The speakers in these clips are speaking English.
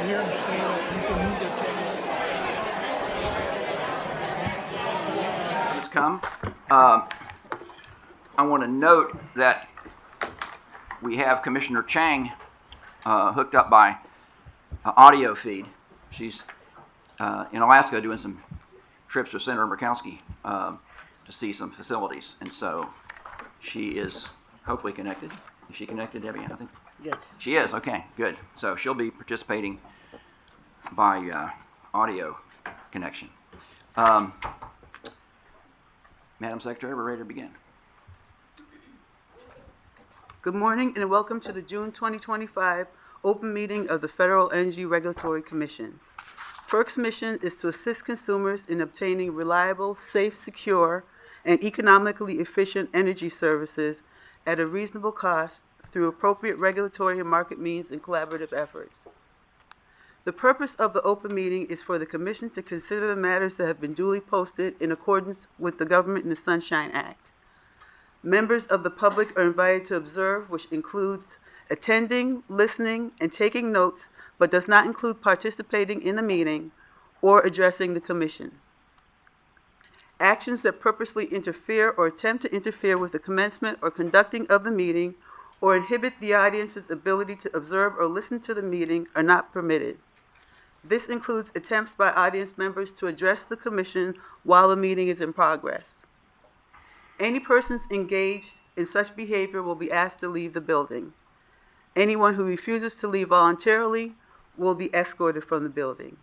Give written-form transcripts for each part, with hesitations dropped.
hear him say that he's going to move the table. Please come. I want to note that we have Commissioner Chang hooked up by audio feed. She's in Alaska doing some trips with Senator Murkowski to see some facilities, and so she is hopefully connected. Is she connected, Debbie? I think. Yes. She is. Okay, good. So she'll be participating by audio connection. Madam Secretary, we're ready to begin. Good morning and welcome to the June 2025 open meeting of the Federal Energy Regulatory Commission. FERC's mission is to assist consumers in obtaining reliable, safe, secure, and economically efficient energy services at a reasonable cost through appropriate regulatory and market means and collaborative efforts. The purpose of the open meeting is for the Commission to consider the matters that have been duly posted in accordance with the Government in the Sunshine Act. Members of the public are invited to observe, which includes attending, listening, and taking notes, but does not include participating in the meeting or addressing the Commission. Actions that purposely interfere or attempt to interfere with the commencement or conducting of the meeting or inhibit the audience's ability to observe or listen to the meeting are not permitted. This includes attempts by audience members to address the Commission while the meeting is in progress. Any persons engaged in such behavior will be asked to leave the building. Anyone who refuses to leave voluntarily will be escorted from the building.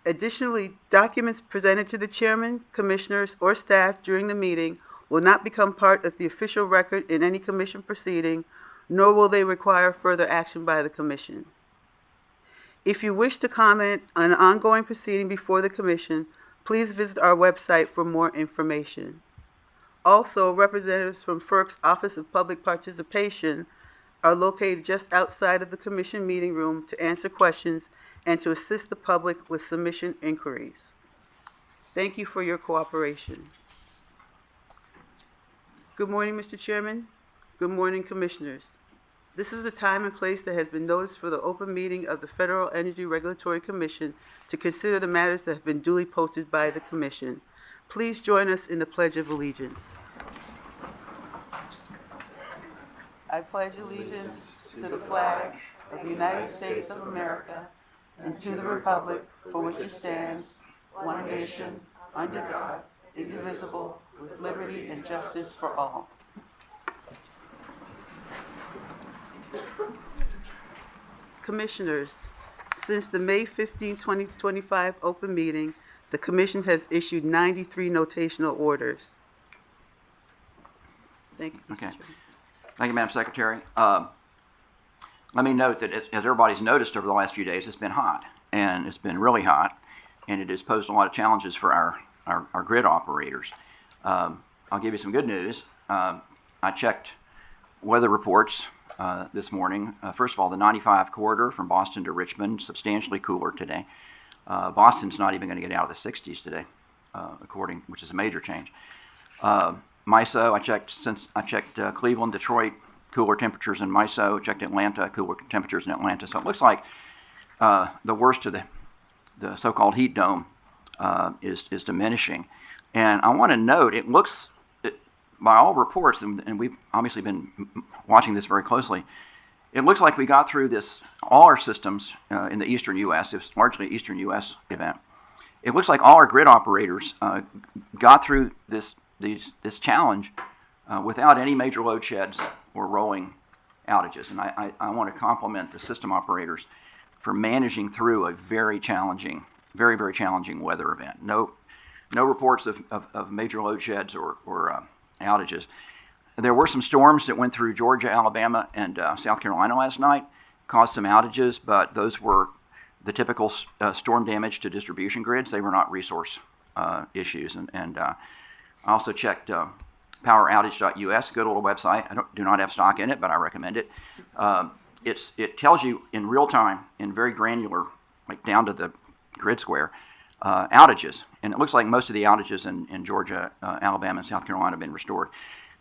Additionally, documents presented to the chairman, commissioners, or staff during the meeting will not become part of the official record in any commission proceeding, nor will they require further action by the commission. If you wish to comment on an ongoing proceeding before the commission, please visit our website for more information. Also, representatives from FERC's Office of Public Participation are located just outside of the commission meeting room to answer questions and to assist the public with submission inquiries. Thank you for your cooperation. Good morning, Mr. Chairman. Good morning, Commissioners. This is the time and place that has been noticed for the open meeting of the Federal Energy Regulatory Commission to consider the matters that have been duly posted by the Commission. Please join us in the Pledge of Allegiance. I pledge allegiance to the flag of the United States of America and to the republic for which it stands, one nation, under God, indivisible, with liberty and justice for all. Commissioners, since the May 15, 2025 open meeting, the Commission has issued 93 notational orders. Thank you, Mr. Okay. Chairman. Thank you, Madam Secretary. Let me note that as everybody's noticed over the last few days, it's been hot, and it's been really hot, and it has posed a lot of challenges for our grid operators. I'll give you some good news. I checked weather reports this morning. First of all, the 95 corridor from Boston to Richmond, substantially cooler today. Boston's not even going to get out of the 60s today, which is a major change. MISO, I checked Cleveland, Detroit, cooler temperatures in MISO, checked Atlanta, cooler temperatures in Atlanta. So it looks like the worst of the so-called heat dome is diminishing. And I want to note, by all reports, and we've obviously been watching this very closely, it looks like we got through all our systems in the eastern U.S., it's largely an eastern U.S. event. It looks like all our grid operators got through this challenge without any major load sheds or rolling outages. And I want to compliment the system operators for managing through a very challenging, very, very challenging weather event. No reports of major load sheds or outages. There were some storms that went through Georgia, Alabama, and South Carolina last night, caused some outages, but those were the typical storm damage to distribution grids. They were not resource issues. And I also checked poweroutage.us, good little website. I do not have stock in it, but I recommend it. It tells you in real time, in very granular, like down to the grid square, outages. And it looks like most of the outages in Georgia, Alabama, and South Carolina have been restored.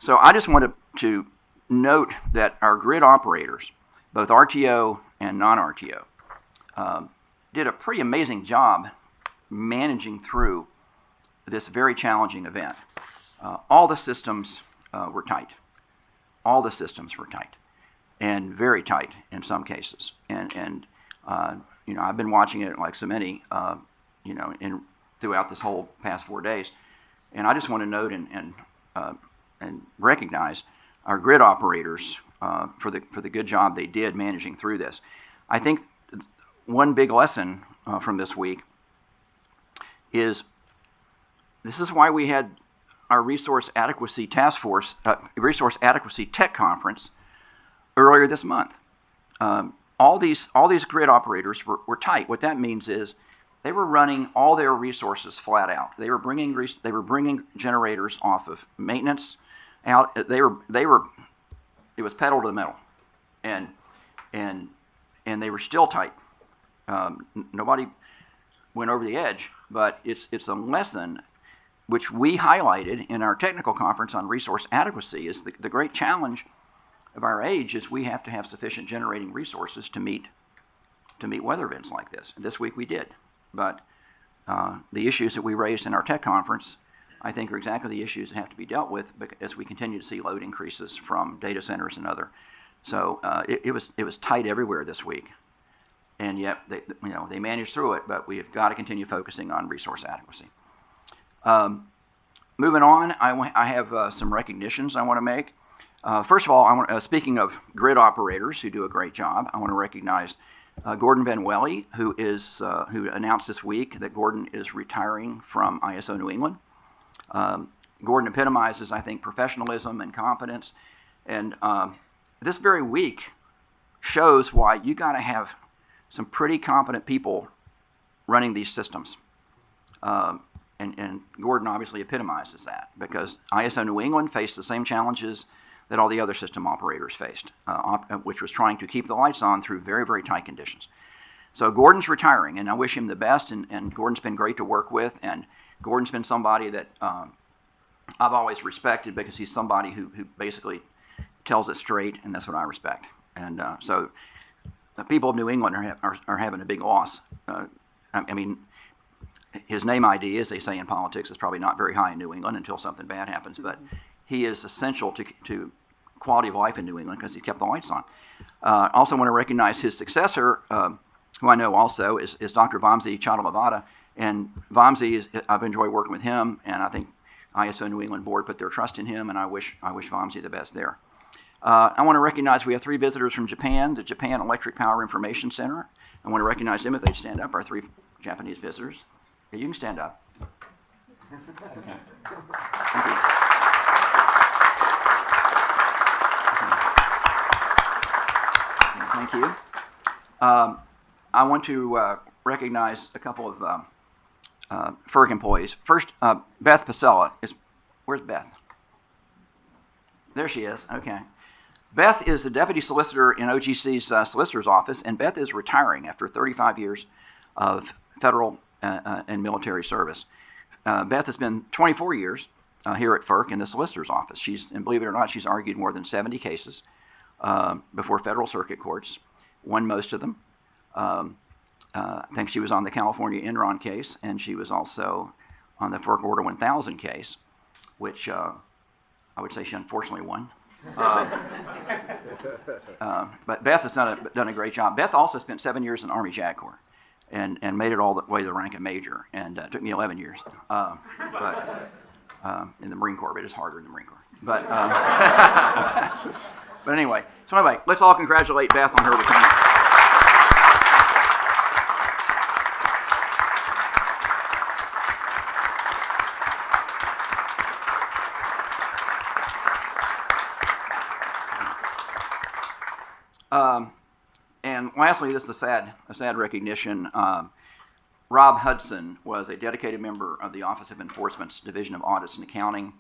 So I just wanted to note that our grid operators, both RTO and non-RTO, did a pretty amazing job managing through this very challenging event. All the systems were tight. All the systems were tight, and very tight in some cases. And you know, I've been watching it like so many, you know, throughout this whole past 4 days, and I just want to note and recognize our grid operators for the good job they did managing through this. I think one big lesson from this week is this is why we had our Resource Adequacy Task Force, Resource Adequacy Tech Conference earlier this month. All these grid operators were tight. What that means is they were running all their resources flat out. They were bringing generators off of maintenance out. It was pedal to the metal, and they were still tight. Nobody went over the edge, but it's a lesson which we highlighted in our technical conference on resource adequacy. Is the great challenge of our age is we have to have sufficient generating resources to meet weather events like this. And this week we did, but the issues that we raised in our tech conference, I think, are exactly the issues that have to be dealt with as we continue to see load increases from data centers and other. So it was tight everywhere this week, and yet they managed through it. But we have got to continue focusing on resource adequacy. Moving on, I have some recognitions I want to make. First of all, speaking of grid operators who do a great job, I want to recognize Gordon Van Welle, who announced this week that Gordon is retiring from ISO New England. Gordon epitomizes, I think, professionalism and competence, and this very week shows why you got to have some pretty competent people running these systems. And Gordon obviously epitomizes that, because ISO New England faced the same challenges that all the other system operators faced, which was trying to keep the lights on through very, very tight conditions. So Gordon's retiring, and I wish him the best, and Gordon's been great to work with, and Gordon's been somebody that I've always respected, because he's somebody who basically tells it straight, and that's what I respect. And so the people of New England are having a big loss. I mean, his name ID, as they say in politics, is probably not very high in New England until something bad happens, but he is essential to quality of life in New England because he kept the lights on. I also want to recognize his successor, who I know also is Dr. Vamsi Chadha-Lavada. And Vamsi, I've enjoyed working with him, and I think ISO New England board put their trust in him, and I wish Vamsi the best there. I want to recognize we have 3 visitors from Japan, the Japan Electric Power Information Center. I want to recognize them if they'd stand up, our 3 Japanese visitors. Yeah, you can stand up. Thank you. Thank you. I want to recognize a couple of FERC employees. First, Beth Pasella. Where's Beth? There she is. Okay. Beth is the deputy solicitor in OGC's solicitor's office, and Beth is retiring after 35 years of federal and military service. Beth has been 24 years here at FERC in the solicitor's office. And believe it or not, she's argued more than 70 cases before federal circuit courts, won most of them. I think she was on the California Enron case, and she was also on the FERC Order 1000 case, which I would say she unfortunately won. But Beth has done a great job. Beth also spent 7 years in the Army JAG Corps and made it all the way to the rank of major, and it took me 11 years. But in the Marine Corps, but it's harder in the Marine Corps. But but anyway, let's all congratulate Beth on her retirement. And lastly, this is a sad recognition. Rob Hudson was a dedicated member of the Office of Enforcement's Division of Audits and Accounting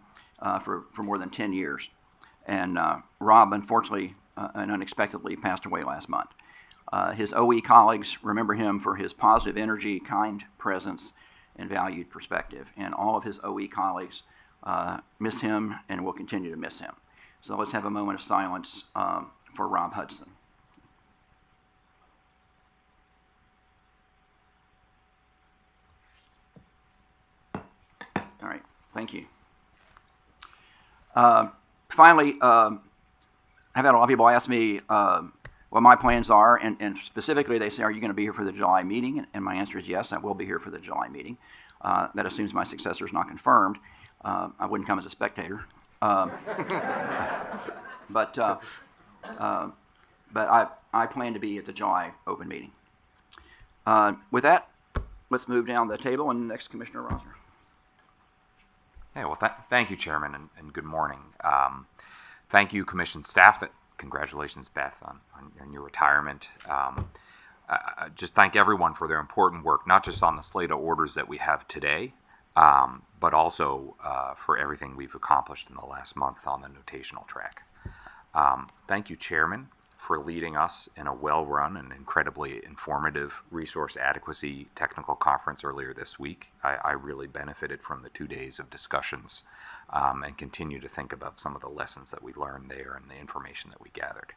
for more than 10 years. And Rob, unfortunately and unexpectedly, passed away last month. His OE colleagues remember him for his positive energy, kind presence, and valued perspective. And all of his OE colleagues miss him and will continue to miss him. So let's have a moment of silence for Rob Hudson. Thank you. Finally, I've had a lot of people ask me what my plans are, and specifically they say, are you going to be here for the July meeting? And my answer is yes, I will be here for the July meeting. That assumes my successor is not confirmed. I wouldn't come as a spectator. But I plan to be at the July open meeting. With that, let's move down the table, and next, Commissioner Rosner. Hey, well, thank you, Chairman, and good morning. Thank you, Commission staff. Congratulations, Beth, on your retirement. I just thank everyone for their important work, not just on the slate of orders that we have today, but also for everything we've accomplished in the last month on the notational track. Thank you, Chairman, for leading us in a well-run and incredibly informative resource adequacy technical conference earlier this week. I really benefited from the 2 days of discussions and continue to think about some of the lessons that we learned there and the information that we gathered.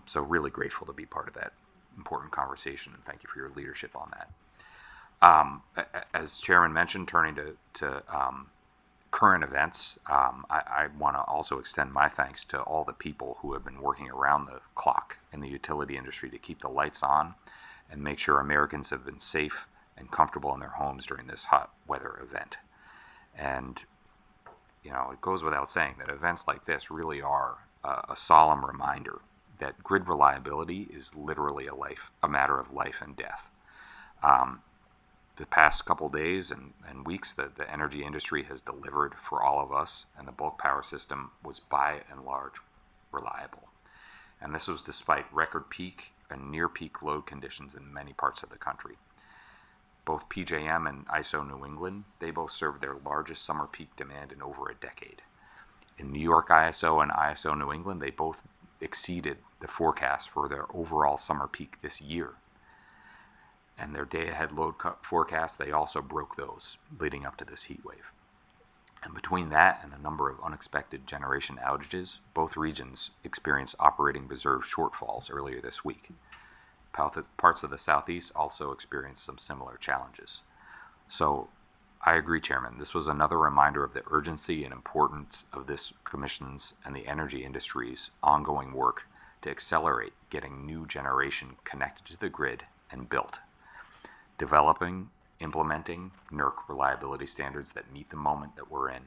So really grateful to be part of that important conversation, and thank you for your leadership on that. As Chairman mentioned, turning to current events, I want to also extend my thanks to all the people who have been working around the clock in the utility industry to keep the lights on and make sure Americans have been safe and comfortable in their homes during this hot weather event. And, you know, it goes without saying that events like this really are a solemn reminder that grid reliability is literally a matter of life and death. The past couple days and weeks that the energy industry has delivered for all of us, and the bulk power system was by and large reliable. And this was despite record peak and near peak load conditions in many parts of the country. Both PJM and ISO New England, they both served their largest summer peak demand in over a decade. In New York ISO and ISO New England, they both exceeded the forecast for their overall summer peak this year. And their day-ahead load forecasts, they also broke those leading up to this heat wave. And between that and a number of unexpected generation outages, both regions experienced operating reserve shortfalls earlier this week. Parts of the Southeast also experienced some similar challenges. So I agree, Chairman, this was another reminder of the urgency and importance of this Commission's and the energy industry's ongoing work to accelerate getting new generation connected to the grid and built. Developing, implementing NERC reliability standards that meet the moment that we're in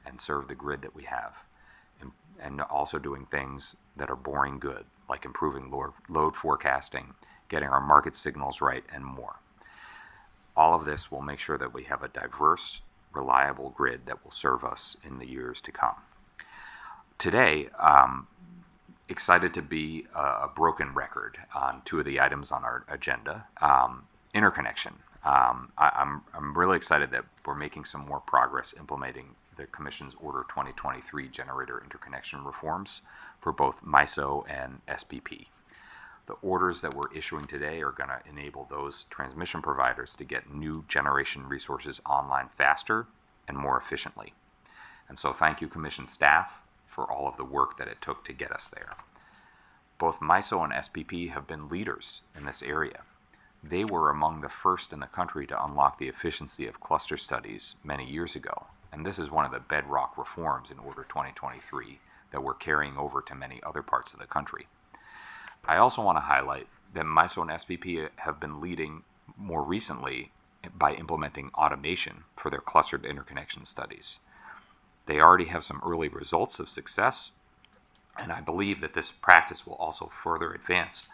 and serve the grid that we have, and also doing things that are boring good, like improving load forecasting, getting our market signals right, and more. All of this will make sure that we have a diverse, reliable grid that will serve us in the years to come. Today, excited to be a broken record on two of the items on our agenda. Interconnection. I'm really excited that we're making some more progress implementing the Commission's Order 2023 generator interconnection reforms for both MISO and SPP. The orders that we're issuing today are going to enable those transmission providers to get new generation resources online faster and more efficiently. And so thank you, Commission staff, for all of the work that it took to get us there. Both MISO and SPP have been leaders in this area. They were among the first in the country to unlock the efficiency of cluster studies many years ago, and this is one of the bedrock reforms in Order 2023 that we're carrying over to many other parts of the country. I also want to highlight that MISO and SPP have been leading more recently by implementing automation for their clustered interconnection studies. They already have some early results of success, and I believe that this practice will also further advance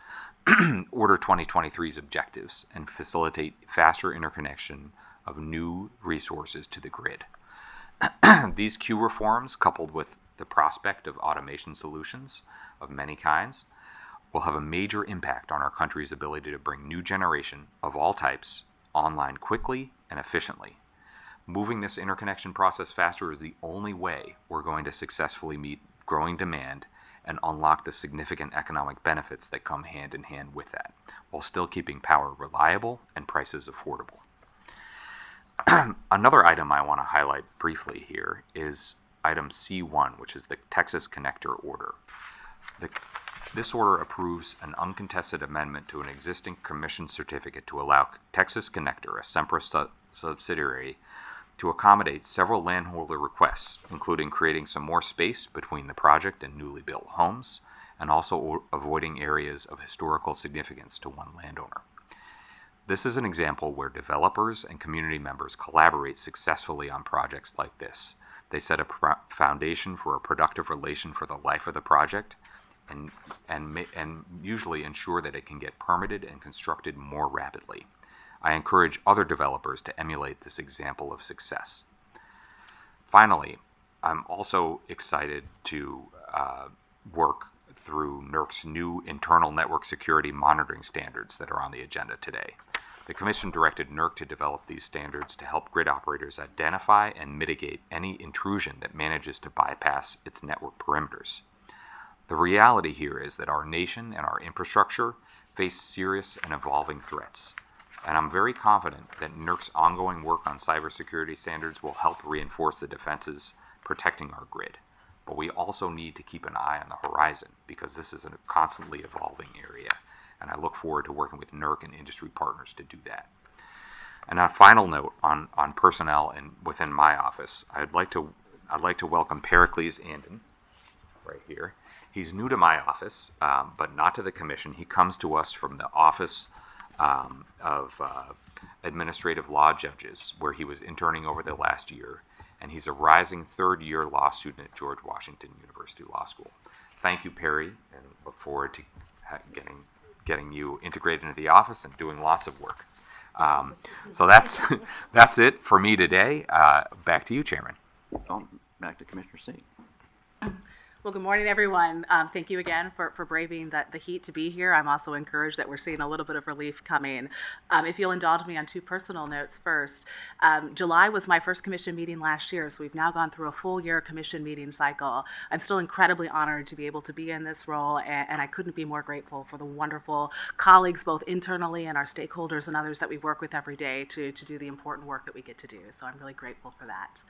Order 2023's objectives and facilitate faster interconnection of new resources to the grid. These queue reforms, coupled with the prospect of automation solutions of many kinds, will have a major impact on our country's ability to bring new generation of all types online quickly and efficiently. Moving this interconnection process faster is the only way we're going to successfully meet growing demand and unlock the significant economic benefits that come hand in hand with that, while still keeping power reliable and prices affordable. Another item I want to highlight briefly here is item C1, which is the Texas Connector Order. This order approves an uncontested amendment to an existing commission certificate to allow Texas Connector, a Sempra subsidiary, to accommodate several landholder requests, including creating some more space between the project and newly built homes, and also avoiding areas of historical significance to one landowner. This is an example where developers and community members collaborate successfully on projects like this. They set a foundation for a productive relation for the life of the project, and usually ensure that it can get permitted and constructed more rapidly. I encourage other developers to emulate this example of success. Finally, I'm also excited to work through NERC's new internal network security monitoring standards that are on the agenda today. The Commission directed NERC to develop these standards to help grid operators identify and mitigate any intrusion that manages to bypass its network perimeters. The reality here is that our nation and our infrastructure face serious and evolving threats, and I'm very confident that NERC's ongoing work on cybersecurity standards will help reinforce the defenses protecting our grid. But we also need to keep an eye on the horizon, because this is a constantly evolving area, and I look forward to working with NERC and industry partners to do that. And on a final note on personnel and within my office, I'd like to welcome Pericles Andon, right here. He's new to my office, but not to the Commission. He comes to us from the Office of Administrative Law Judges, where he was interning over the last year, and he's a rising third-year law student at George Washington University Law School. Thank you, Perry, and look forward to getting you integrated into the office and doing lots of work. So that's it for me today. Back to you, Chairman. Back to Commissioner C. Well, good morning, everyone. Thank you again for braving the heat to be here. I'm also encouraged that we're seeing a little bit of relief coming. If you'll indulge me on two personal notes first, July was my first commission meeting last year, so we've now gone through a full year commission meeting cycle. I'm still incredibly honored to be able to be in this role, and I couldn't be more grateful for the wonderful colleagues, both internally and our stakeholders and others that we work with every day to do the important work that we get to do. So I'm really grateful for that.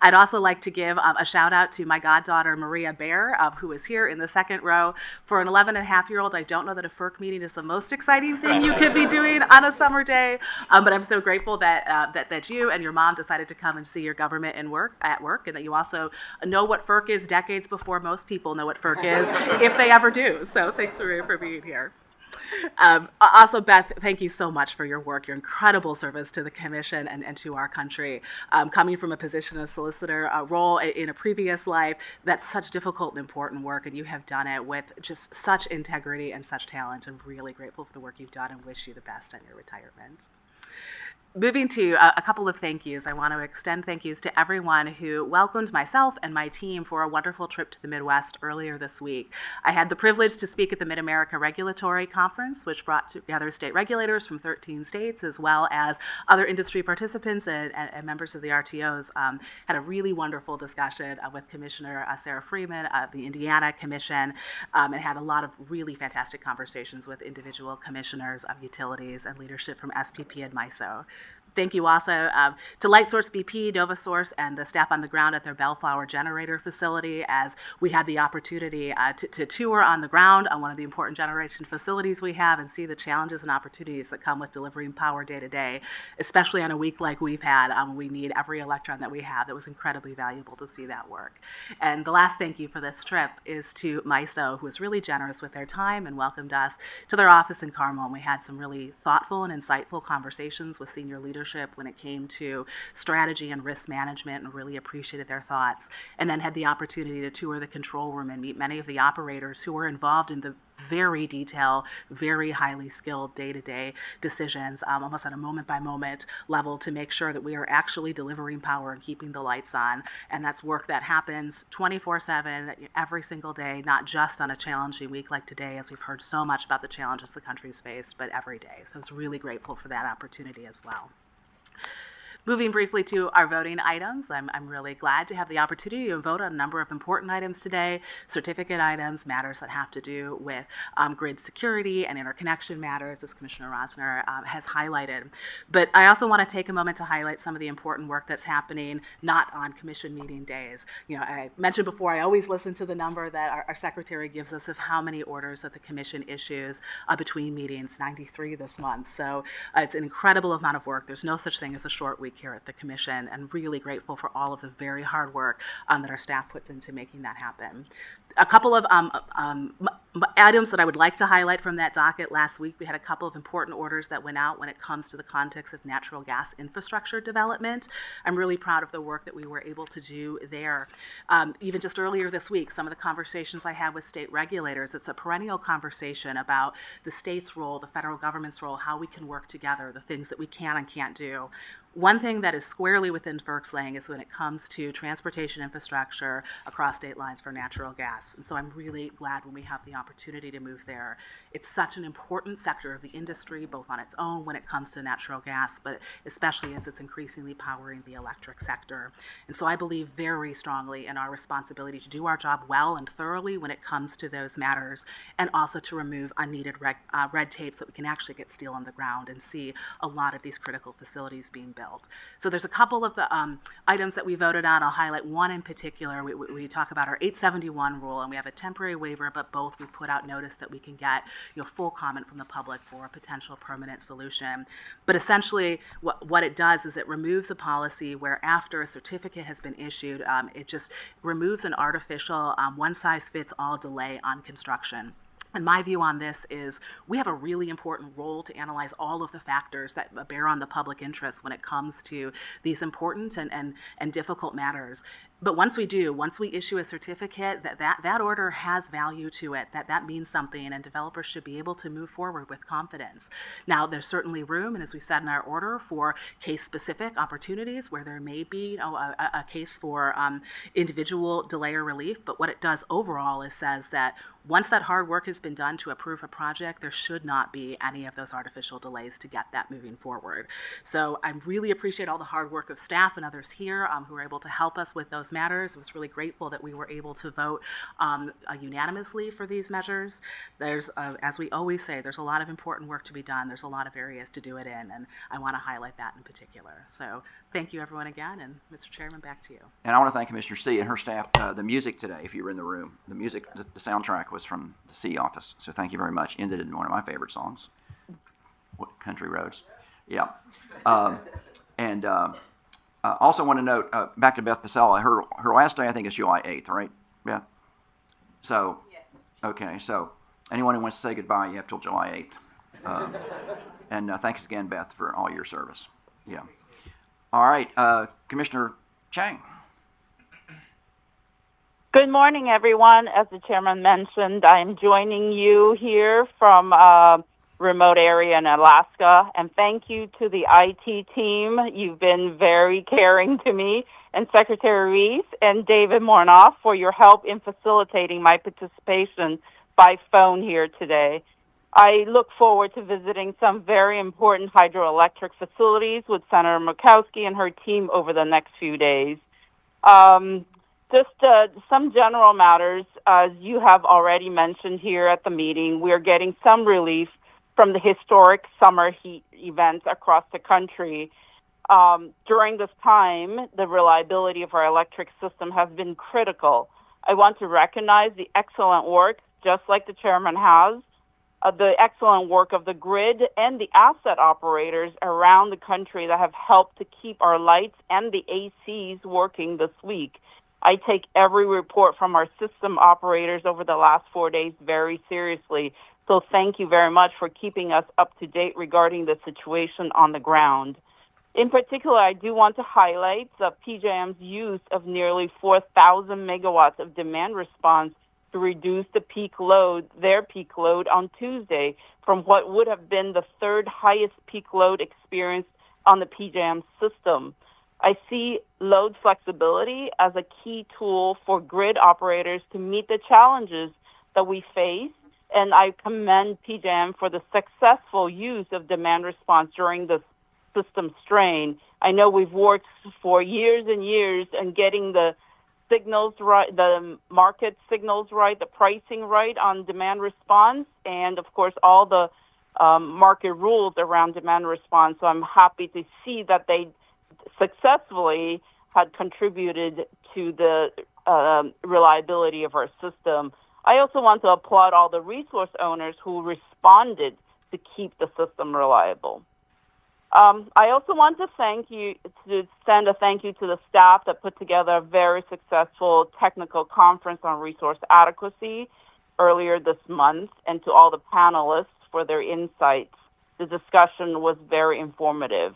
I'd also like to give a shout out to my goddaughter, Maria Bear, who is here in the second row. For an 11-and-a-half-year-old, I don't know that a FERC meeting is the most exciting thing you could be doing on a summer day, but I'm so grateful that you and your mom decided to come and see your government at work, and that you also know what FERC is decades before most people know what FERC is, if they ever do. So thanks for being here. Also, Beth, thank you so much for your work, your incredible service to the Commission and to our country. Coming from a position of solicitor role in a previous life, that's such difficult and important work, and you have done it with just such integrity and such talent. I'm really grateful for the work you've done and wish you the best on your retirement. Moving to a couple of thank yous, I want to extend thank yous to everyone who welcomed myself and my team for a wonderful trip to the Midwest earlier this week. I had the privilege to speak at the Mid-America Regulatory Conference, which brought together state regulators from 13 states, as well as other industry participants and members of the RTOs. Had a really wonderful discussion with Commissioner Sarah Freeman of the Indiana Commission, and had a lot of really fantastic conversations with individual commissioners of utilities and leadership from SPP and MISO. Thank you also to LightSource BP, NovaSource, and the staff on the ground at their Bellflower generator facility, as we had the opportunity to tour on the ground on one of the important generation facilities we have and see the challenges and opportunities that come with delivering power day to day, especially on a week like we've had. We need every electron that we have. It was incredibly valuable to see that work. And the last thank you for this trip is to MISO, who was really generous with their time and welcomed us to their office in Carmel. And we had some really thoughtful and insightful conversations with senior leadership when it came to strategy and risk management, and really appreciated their thoughts. And then had the opportunity to tour the control room and meet many of the operators who were involved in the very detailed, very highly skilled day-to-day decisions, almost at a moment-by-moment level, to make sure that we are actually delivering power and keeping the lights on. And that's work that happens 24/7, every single day, not just on a challenging week like today, as we've heard so much about the challenges the country's faced, but every day. So I was really grateful for that opportunity as well. Moving briefly to our voting items, I'm really glad to have the opportunity to vote on a number of important items today, certificate items, matters that have to do with grid security and interconnection matters, as Commissioner Rosner has highlighted. But I also want to take a moment to highlight some of the important work that's happening not on commission meeting days. You know, I mentioned before, I always listen to the number that our secretary gives us of how many orders that the commission issues between meetings, 93 this month. So it's an incredible amount of work. There's no such thing as a short week week here at the Commission, and really grateful for all of the very hard work that our staff puts into making that happen. A couple of items that I would like to highlight from that docket. Last week, we had a couple of important orders that went out when it comes to the context of natural gas infrastructure development. I'm really proud of the work that we were able to do there. Even just earlier this week, some of the conversations I had with state regulators, it's a perennial conversation about the state's role, the federal government's role, how we can work together, the things that we can and can't do. One thing that is squarely within FERC's lane is when it comes to transportation infrastructure across state lines for natural gas. And so I'm really glad when we have the opportunity to move there. It's such an important sector of the industry, both on its own when it comes to natural gas, but especially as it's increasingly powering the electric sector. And so I believe very strongly in our responsibility to do our job well and thoroughly when it comes to those matters, and also to remove unneeded red tape so that we can actually get steel on the ground and see a lot of these critical facilities being built. So there's a couple of the items that we voted on. I'll highlight one in particular. We talk about our 871 rule, and we have a temporary waiver, but both we put out notice that we can get full comment from the public for a potential permanent solution. But essentially, what it does is it removes a policy where after a certificate has been issued, it just removes an artificial one-size-fits-all delay on construction. And my view on this is we have a really important role to analyze all of the factors that bear on the public interest when it comes to these important and difficult matters. But once we issue a certificate, that order has value to it, that means something, and developers should be able to move forward with confidence. Now, there's certainly room, and as we said in our order, for case-specific opportunities where there may be a case for individual delay or relief, but what it does overall is says that once that hard work has been done to approve a project, there should not be any of those artificial delays to get that moving forward. So I really appreciate all the hard work of staff and others here who were able to help us with those matters. I was really grateful that we were able to vote unanimously for these measures. There's, as we always say, there's a lot of important work to be done. There's a lot of areas to do it in, and I want to highlight that in particular. So thank you, everyone, again, and Mr. Chairman, back to you. And I want to thank Commissioner C and her staff. The music today, if you were in the room, the music, the soundtrack was from the C office. So thank you very much. Ended in one of my favorite songs, Country Roads. Yeah. Also want to note, back to Beth Pasella, her last day I think is July 8th, right? Yeah. So, yes, okay, so anyone who wants to say goodbye, you have till July 8th. And thanks again, Beth, for all your service. Yeah. All right, Commissioner Chang. Good morning, everyone. As the chairman mentioned, I'm joining you here from a remote area in Alaska, and thank you to the IT team. You've been very caring to me, and Secretary Reese and David Mornoff for your help in facilitating my participation by phone here today. I look forward to visiting some very important hydroelectric facilities with Senator Murkowski and her team over the next few days. Just some general matters, as you have already mentioned here at the meeting, we are getting some relief from the historic summer heat events across the country. During this time, the reliability of our electric system has been critical. I want to recognize the excellent work, just like the chairman has, the excellent work of the grid and the asset operators around the country that have helped to keep our lights and the ACs working this week. I take every report from our system operators over the last 4 days very seriously. So thank you very much for keeping us up to date regarding the situation on the ground. In particular, I do want to highlight the PJM's use of nearly 4,000 megawatts of demand response to reduce the their peak load on Tuesday from what would have been the third highest peak load experienced on the PJM system. I see load flexibility as a key tool for grid operators to meet the challenges that we face, and I commend PJM for the successful use of demand response during this system strain. I know we've worked for years and years in getting the signals right, the market signals right, the pricing right on demand response, and of course all the market rules around demand response. So I'm happy to see that they successfully had contributed to the reliability of our system. I also want to applaud all the resource owners who responded to keep the system reliable. I also want to send a thank you to the staff that put together a very successful technical conference on resource adequacy earlier this month, and to all the panelists for their insights. The discussion was very informative.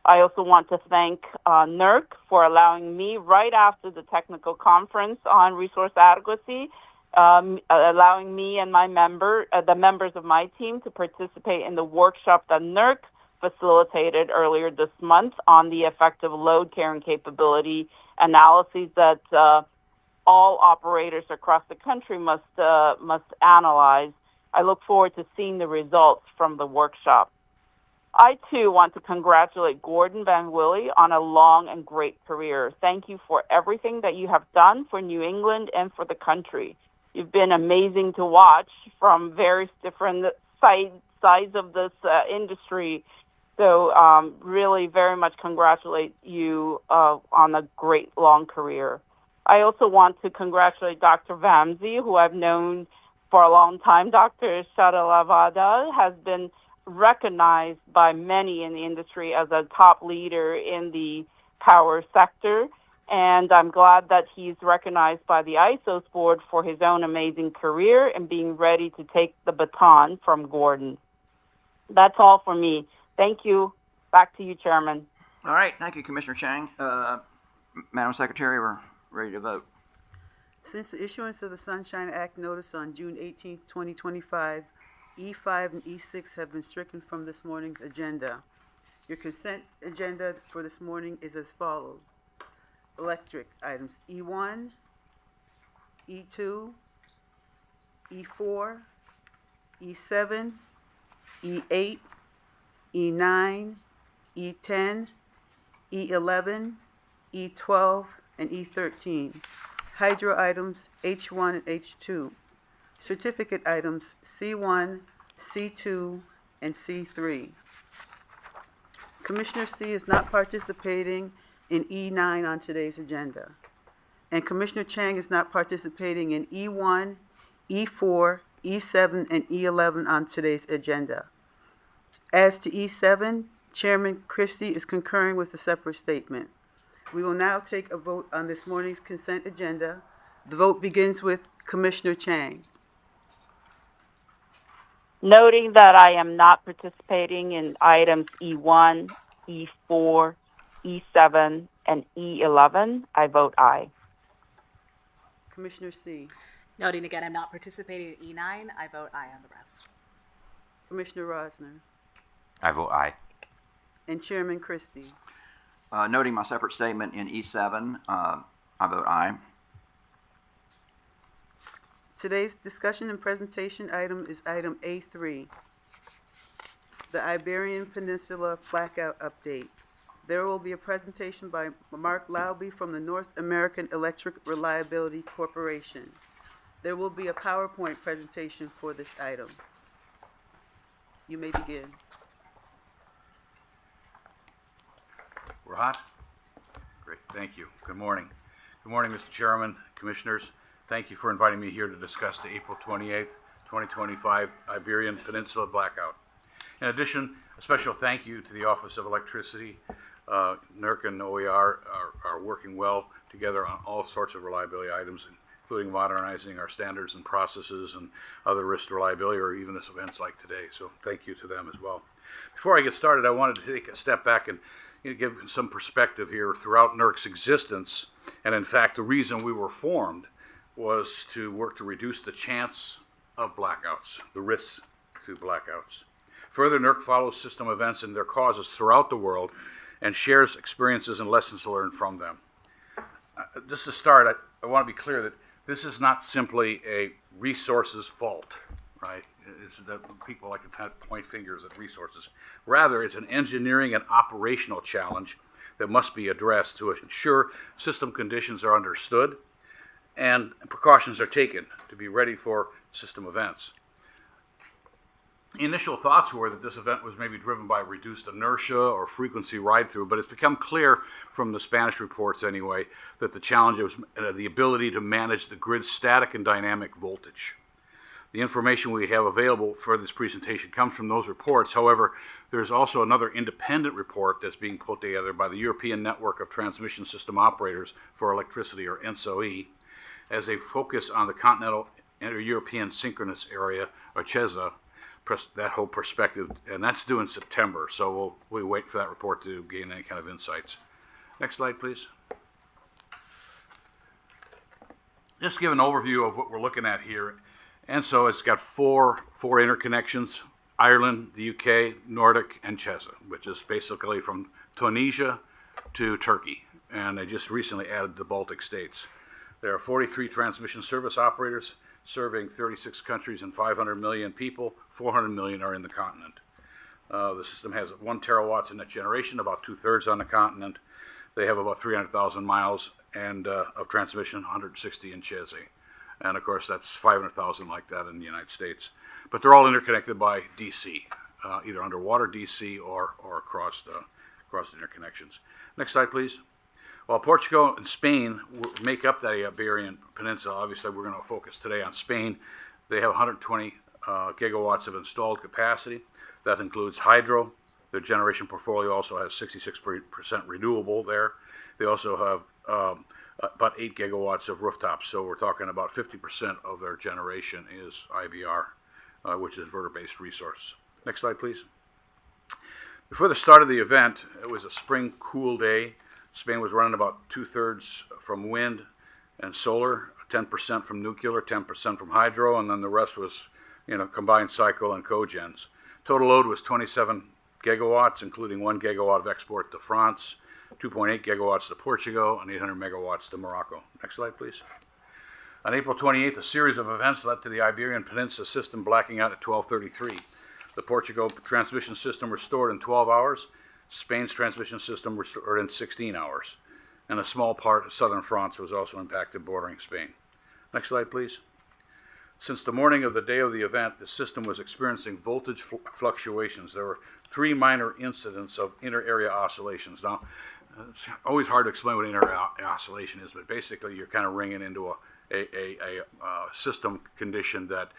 I also want to thank NERC for allowing me, right after the technical conference on resource adequacy, allowing me and my the members of my team to participate in the workshop that NERC facilitated earlier this month on the effective load carrying capability analyses that all operators across the country must analyze. I look forward to seeing the results from the workshop. I, too, want to congratulate Gordon Van Willy on a long and great career. Thank you for everything that you have done for New England and for the country. You've been amazing to watch from various different sides of this industry. So really very much congratulate you on a great long career. I also want to congratulate Dr. Vamsey, who I've known for a long time. Dr. Shadalavada has been recognized by many in the industry as a top leader in the power sector, and I'm glad that he's recognized by the ISO's board for his own amazing career and being ready to take the baton from Gordon. That's all for me. Thank you. Back to you, Chairman. All right, thank you, Commissioner Chang. Madam Secretary, we're ready to vote. Since the issuance of the Sunshine Act notice on June 18, 2025, E5 and E6 have been stricken from this morning's agenda. Your consent agenda for this morning is as follows. Electric items E1, E2, E4, E7, E8, E9, E10, E11, E12, and E13. Hydro items H1 and H2. Certificate items C1, C2, and C3. Commissioner C is not participating in E9 on today's agenda. And Commissioner Chang is not participating in E1, E4, E7, and E11 on today's agenda. As to E7, Chairman Christie is concurring with the separate statement. We will now take a vote on this morning's consent agenda. The vote begins with Commissioner Chang. Noting that I am not participating in items E1, E4, E7, and E11, I vote aye. Commissioner C. Noting again, I'm not participating in E9. I vote aye on the rest. Commissioner Rosner. I vote aye. And Chairman Christie. Noting my separate statement in E7, I vote aye. Today's discussion and presentation item is item A3, the Iberian Peninsula Blackout Update. There will be a presentation by Mark Lauby from the North American Electric Reliability Corporation. There will be a PowerPoint presentation for this item. You may begin. We're hot? Great, thank you. Good morning. Good morning, Mr. Chairman, Commissioners. Thank you for inviting me here to discuss the April 28th, 2025 Iberian Peninsula Blackout. In addition, a special thank you to the Office of Electricity. NERC and OER are working well together on all sorts of reliability items, including modernizing our standards and processes and other risk to reliability, or even this events like today. So thank you to them as well. Before I get started, I wanted to take a step back and give some perspective here throughout NERC's existence. And in fact, the reason we were formed was to work to reduce the chance of blackouts, the risks to blackouts. Further, NERC follows system events and their causes throughout the world and shares experiences and lessons learned from them. Just to start, I want to be clear that this is not simply a resources fault, right? It's that people like to point fingers at resources. Rather, it's an engineering and operational challenge that must be addressed to ensure system conditions are understood and precautions are taken to be ready for system events. The initial thoughts were that this event was maybe driven by reduced inertia or frequency ride-through, but it's become clear from the Spanish reports anyway that the challenge was the ability to manage the grid's static and dynamic voltage. The information we have available for this presentation comes from those reports. However, there's also another independent report that's being put together by the European Network of Transmission System Operators for Electricity, or ENSOE, as they focus on the Continental Inter-European Synchronous Area, or CESA, that whole perspective, and that's due in September, so we'll wait for that report to gain any kind of insights. Next slide, please. Just give an overview of what we're looking at here. And so it's got four interconnections: Ireland, the UK, Nordic, and CESA, which is basically from Tunisia to Turkey. And they just recently added the Baltic states. There are 43 transmission service operators serving 36 countries and 500 million people. 400 million are in the continent. The system has 1 terawatts in net generation, about 2/3 on the continent. They have about 300,000 miles and of transmission, 160 in CESA. And of course, that's 500,000 like that in the United States. But they're all interconnected by DC, either underwater DC or across the interconnections. Next slide, please. While Portugal and Spain make up the Iberian Peninsula, obviously we're going to focus today on Spain. They have 120 gigawatts of installed capacity. That includes hydro. Their generation portfolio also has 66% renewable there. They also have about 8 gigawatts of rooftops, so we're talking about 50% of their generation is IBR, which is inverter-based resource. Next slide, please. Before the start of the event, it was a spring cool day. Spain was running about 2/3 from wind and solar, 10% from nuclear, 10% from hydro, and then the rest was, combined cycle and cogens. Total load was 27 gigawatts, including 1 gigawatt of export to France, 2.8 gigawatts to Portugal, and 800 megawatts to Morocco. Next slide, please. On April 28th, a series of events led to the Iberian Peninsula system blacking out at 12:33. The Portugal transmission system restored in 12 hours. Spain's transmission system restored in 16 hours. And a small part of southern France was also impacted, bordering Spain. Next slide, please. Since the morning of the day of the event, the system was experiencing voltage fluctuations. There were 3 minor incidents of inter-area oscillations. Now, it's always hard to explain what inter-area oscillation is, but basically you're kind of ringing into a system condition that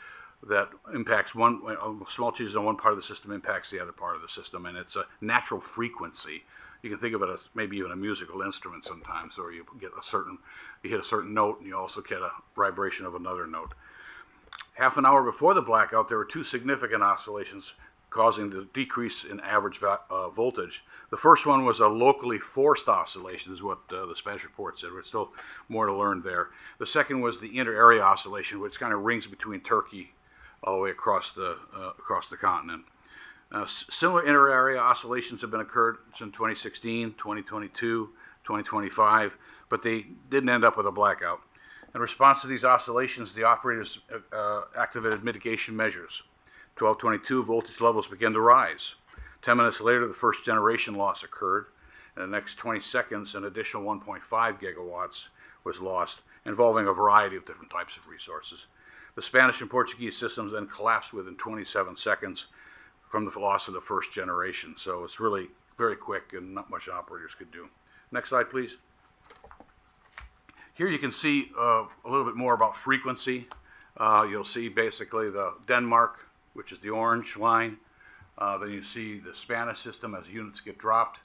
impacts small changes on one part of the system impacts the other part of the system, and it's a natural frequency. You can think of it as maybe even a musical instrument sometimes, or you hit a certain note and you also get a vibration of another note. Half an hour before the blackout, there were 2 significant oscillations causing the decrease in average voltage. The first one was a locally forced oscillation, is what the Spanish report said. There's still more to learn there. The second was the inter-area oscillation, which kind of rings between Turkey all the way across the continent. Similar inter-area oscillations have been occurred since 2016, 2022, 2025, but they didn't end up with a blackout. In response to these oscillations, the operators activated mitigation measures. 12:22, voltage levels began to rise. 10 minutes later, the first generation loss occurred. In the next 20 seconds, an additional 1.5 gigawatts was lost, involving a variety of different types of resources. The Spanish and Portuguese systems then collapsed within 27 seconds from the loss of the first generation. So it's really very quick and not much operators could do. Next slide, please. Here you can see a little bit more about frequency. You'll see basically the Denmark, which is the orange line. Then you see the Spanish system as units get dropped.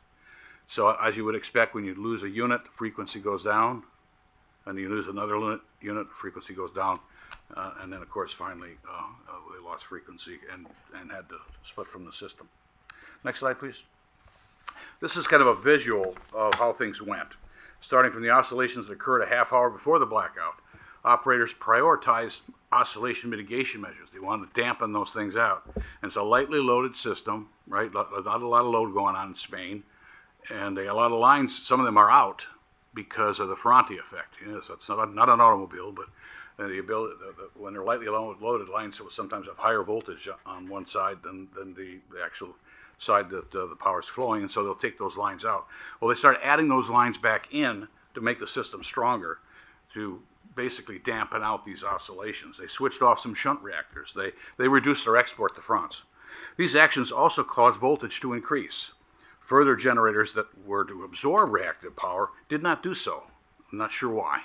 So as you would expect, when you lose a unit, the frequency goes down. And you lose another unit, frequency goes down. And then, of course, finally, they lost frequency and had to split from the system. Next slide, please. This is kind of a visual of how things went. Starting from the oscillations that occurred a half hour before the blackout, operators prioritized oscillation mitigation measures. They wanted to dampen those things out. And it's a lightly loaded system, right? Not a lot of load going on in Spain. And a lot of lines, some of them are out because of the Ferranti effect. So it's not an automobile, but the ability, when they're lightly loaded, lines will sometimes have higher voltage on one side than the actual side that the power is flowing, and so they'll take those lines out. Well, they started adding those lines back in to make the system stronger, to basically dampen out these oscillations. They switched off some shunt reactors. They reduced their export to France. These actions also caused voltage to increase. Further generators that were to absorb reactive power did not do so. I'm not sure why.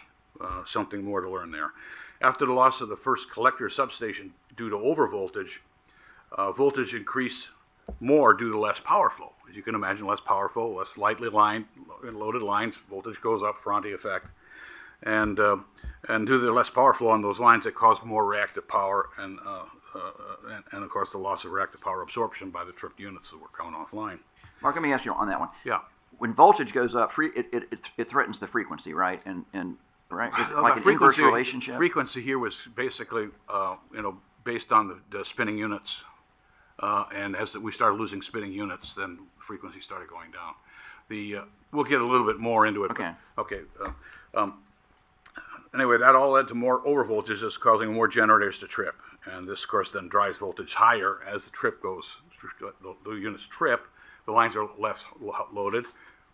Something more to learn there. After the loss of the first collector substation due to overvoltage, voltage increased more due to less power flow. As you can imagine, less power flow, less lightly loaded lines, voltage goes up, Ferranti effect. And due to the less power flow on those lines, it caused more reactive power and of course the loss of reactive power absorption by the tripped units that were coming offline. Mark, let me ask you on that one. Yeah. When voltage goes up, it threatens the frequency, right? And right, is it like an inverse relationship? Frequency here was basically, based on the spinning units. And as we started losing spinning units, then frequency started going down. We'll get a little bit more into it. Okay. Okay. Anyway, that all led to more overvoltages, causing more generators to trip. And this, of course, then drives voltage higher as the trip goes. The units trip, the lines are less loaded,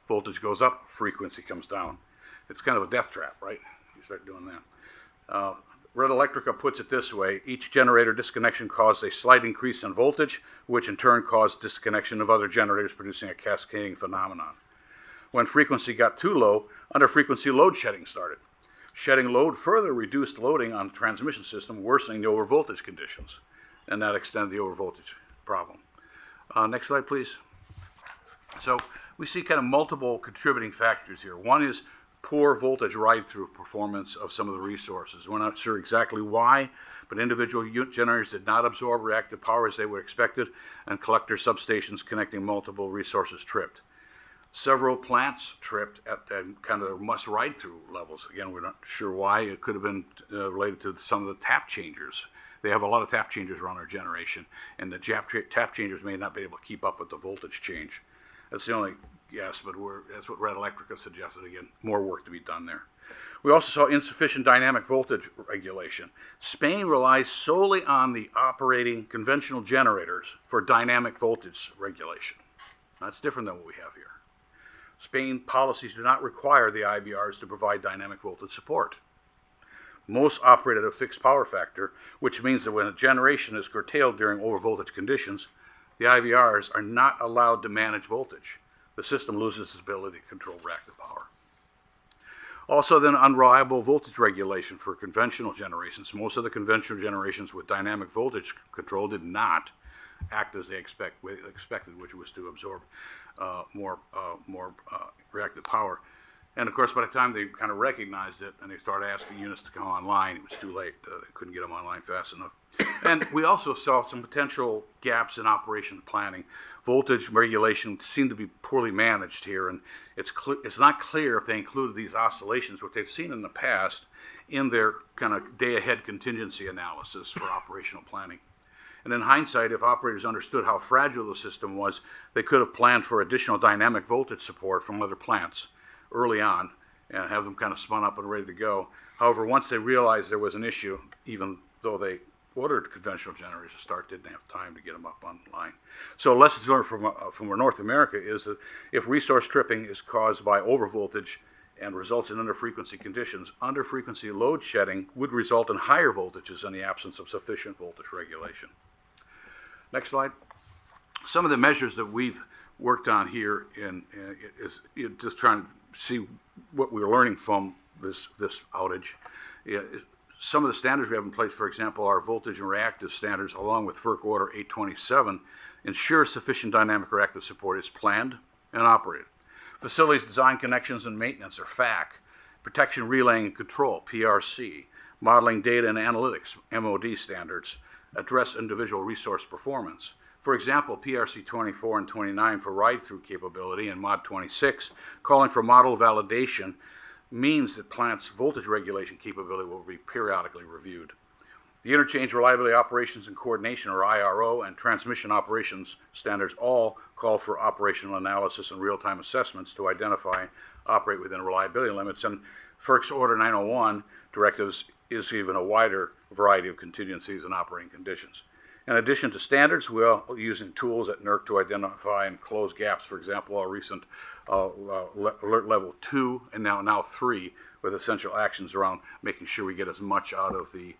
voltage goes up, frequency comes down. It's kind of a death trap, right? You start doing that. Red Electrica puts it this way: each generator disconnection caused a slight increase in voltage, which in turn caused disconnection of other generators, producing a cascading phenomenon. When frequency got too low, under-frequency load shedding started. Shedding load further reduced loading on the transmission system, worsening the overvoltage conditions, and that extended the overvoltage problem. Next slide, please. So we see kind of multiple contributing factors here. One is poor voltage ride-through performance of some of the resources. We're not sure exactly why, but individual generators did not absorb reactive power as they were expected, and collector substations connecting multiple resources tripped. Several plants tripped at kind of must ride-through levels. Again, we're not sure why. It could have been related to some of the tap changers. They have a lot of tap changers around our generation, and the tap changers may not be able to keep up with the voltage change. That's the only guess, but that's what Red Electrica suggested. Again, more work to be done there. We also saw insufficient dynamic voltage regulation. Spain relies solely on the operating conventional generators for dynamic voltage regulation. That's different than what we have here. Spain policies do not require the IBRs to provide dynamic voltage support. Most operate at a fixed power factor, which means that when a generation is curtailed during overvoltage conditions, the IBRs are not allowed to manage voltage. The system loses its ability to control reactive power. Also, then, unreliable voltage regulation for conventional generations. Most of the conventional generations with dynamic voltage control did not act as they expected, which was to absorb more reactive power. And of course, by the time they kind of recognized it and they started asking units to come online, it was too late. They couldn't get them online fast enough. And we also saw some potential gaps in operation planning. Voltage regulation seemed to be poorly managed here, and it's not clear if they included these oscillations, what they've seen in the past, in their kind of day-ahead contingency analysis for operational planning. And in hindsight, if operators understood how fragile the system was, they could have planned for additional dynamic voltage support from other plants early on and have them kind of spun up and ready to go. However, once they realized there was an issue, even though they ordered conventional generators to start, didn't have time to get them up online. So lessons learned from North America is that if resource tripping is caused by overvoltage and results in under-frequency conditions, under-frequency load shedding would result in higher voltages in the absence of sufficient voltage regulation. Next slide. Some of the measures that we've worked on here is just trying to see what we're learning from this outage. Some of the standards we have in place, for example, our voltage and reactive standards, along with FERC Order 827, ensure sufficient dynamic reactive support is planned and operated. Facilities design, connections, and maintenance, or FAC. Protection, relaying, and control, PRC. Modeling, data, and analytics, MOD standards, address individual resource performance. For example, PRC 24 and 29 for ride-through capability and MOD 26, calling for model validation, means that plants' voltage regulation capability will be periodically reviewed. The Interchange Reliability Operations and Coordination, or IRO, and Transmission Operations standards all call for operational analysis and real-time assessments to identify and operate within reliability limits. And FERC's Order 901 directives is even a wider variety of contingencies and operating conditions. In addition to standards, we are using tools at NERC to identify and close gaps. For example, our recent alert level 2 and now 3 with essential actions around making sure we get as much out of the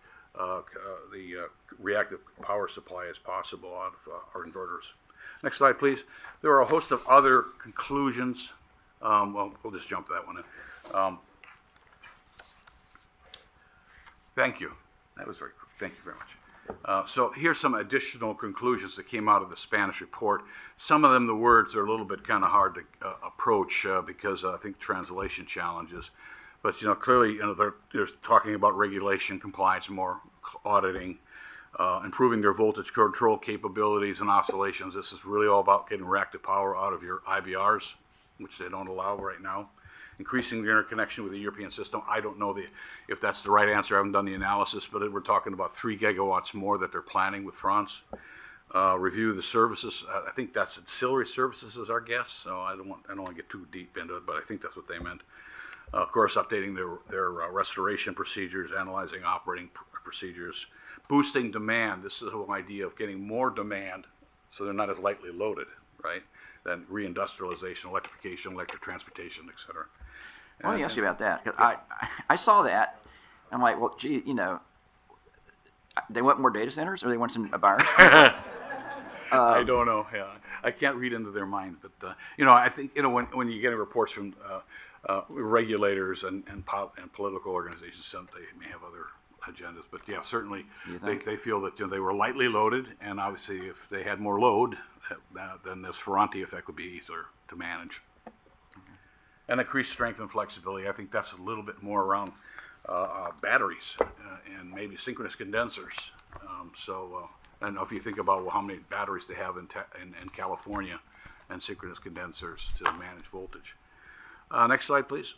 reactive power supply as possible out of our inverters. Next slide, please. There are a host of other conclusions. Well, we'll just jump that one in. Thank you. That was very quick. Thank you very much. So here's some additional conclusions that came out of the Spanish report. Some of them, the words are a little bit kind of hard to approach because I think translation challenges. But clearly, they're talking about regulation, compliance, more auditing, improving their voltage control capabilities and oscillations. This is really all about getting reactive power out of your IBRs, which they don't allow right now. Increasing the interconnection with the European system. I don't know if that's the right answer. I haven't done the analysis, but we're talking about 3 gigawatts more that they're planning with France. Review the services. I think that's ancillary services is our guess. So I don't want to get too deep into it, but I think that's what they meant. Of course, updating their restoration procedures, analyzing operating procedures, boosting demand. This is the whole idea of getting more demand so they're not as lightly loaded, right? Than reindustrialization, electrification, electric transportation, et cetera. Let me ask you about that, 'cause I saw that. I'm like, well, gee, they want more data centers, or they want some buyers? I don't know. Yeah, I can't read into their mind, but I think when you're getting reports from regulators and political organizations, some they may have other agendas, but yeah, certainly they feel that they were lightly loaded, and obviously if they had more load, then this Ferranti effect would be easier to manage. And increased strength and flexibility. I think that's a little bit more around batteries and maybe synchronous condensers. I don't know if you think about how many batteries they have in California and synchronous condensers to manage voltage. Next slide, please.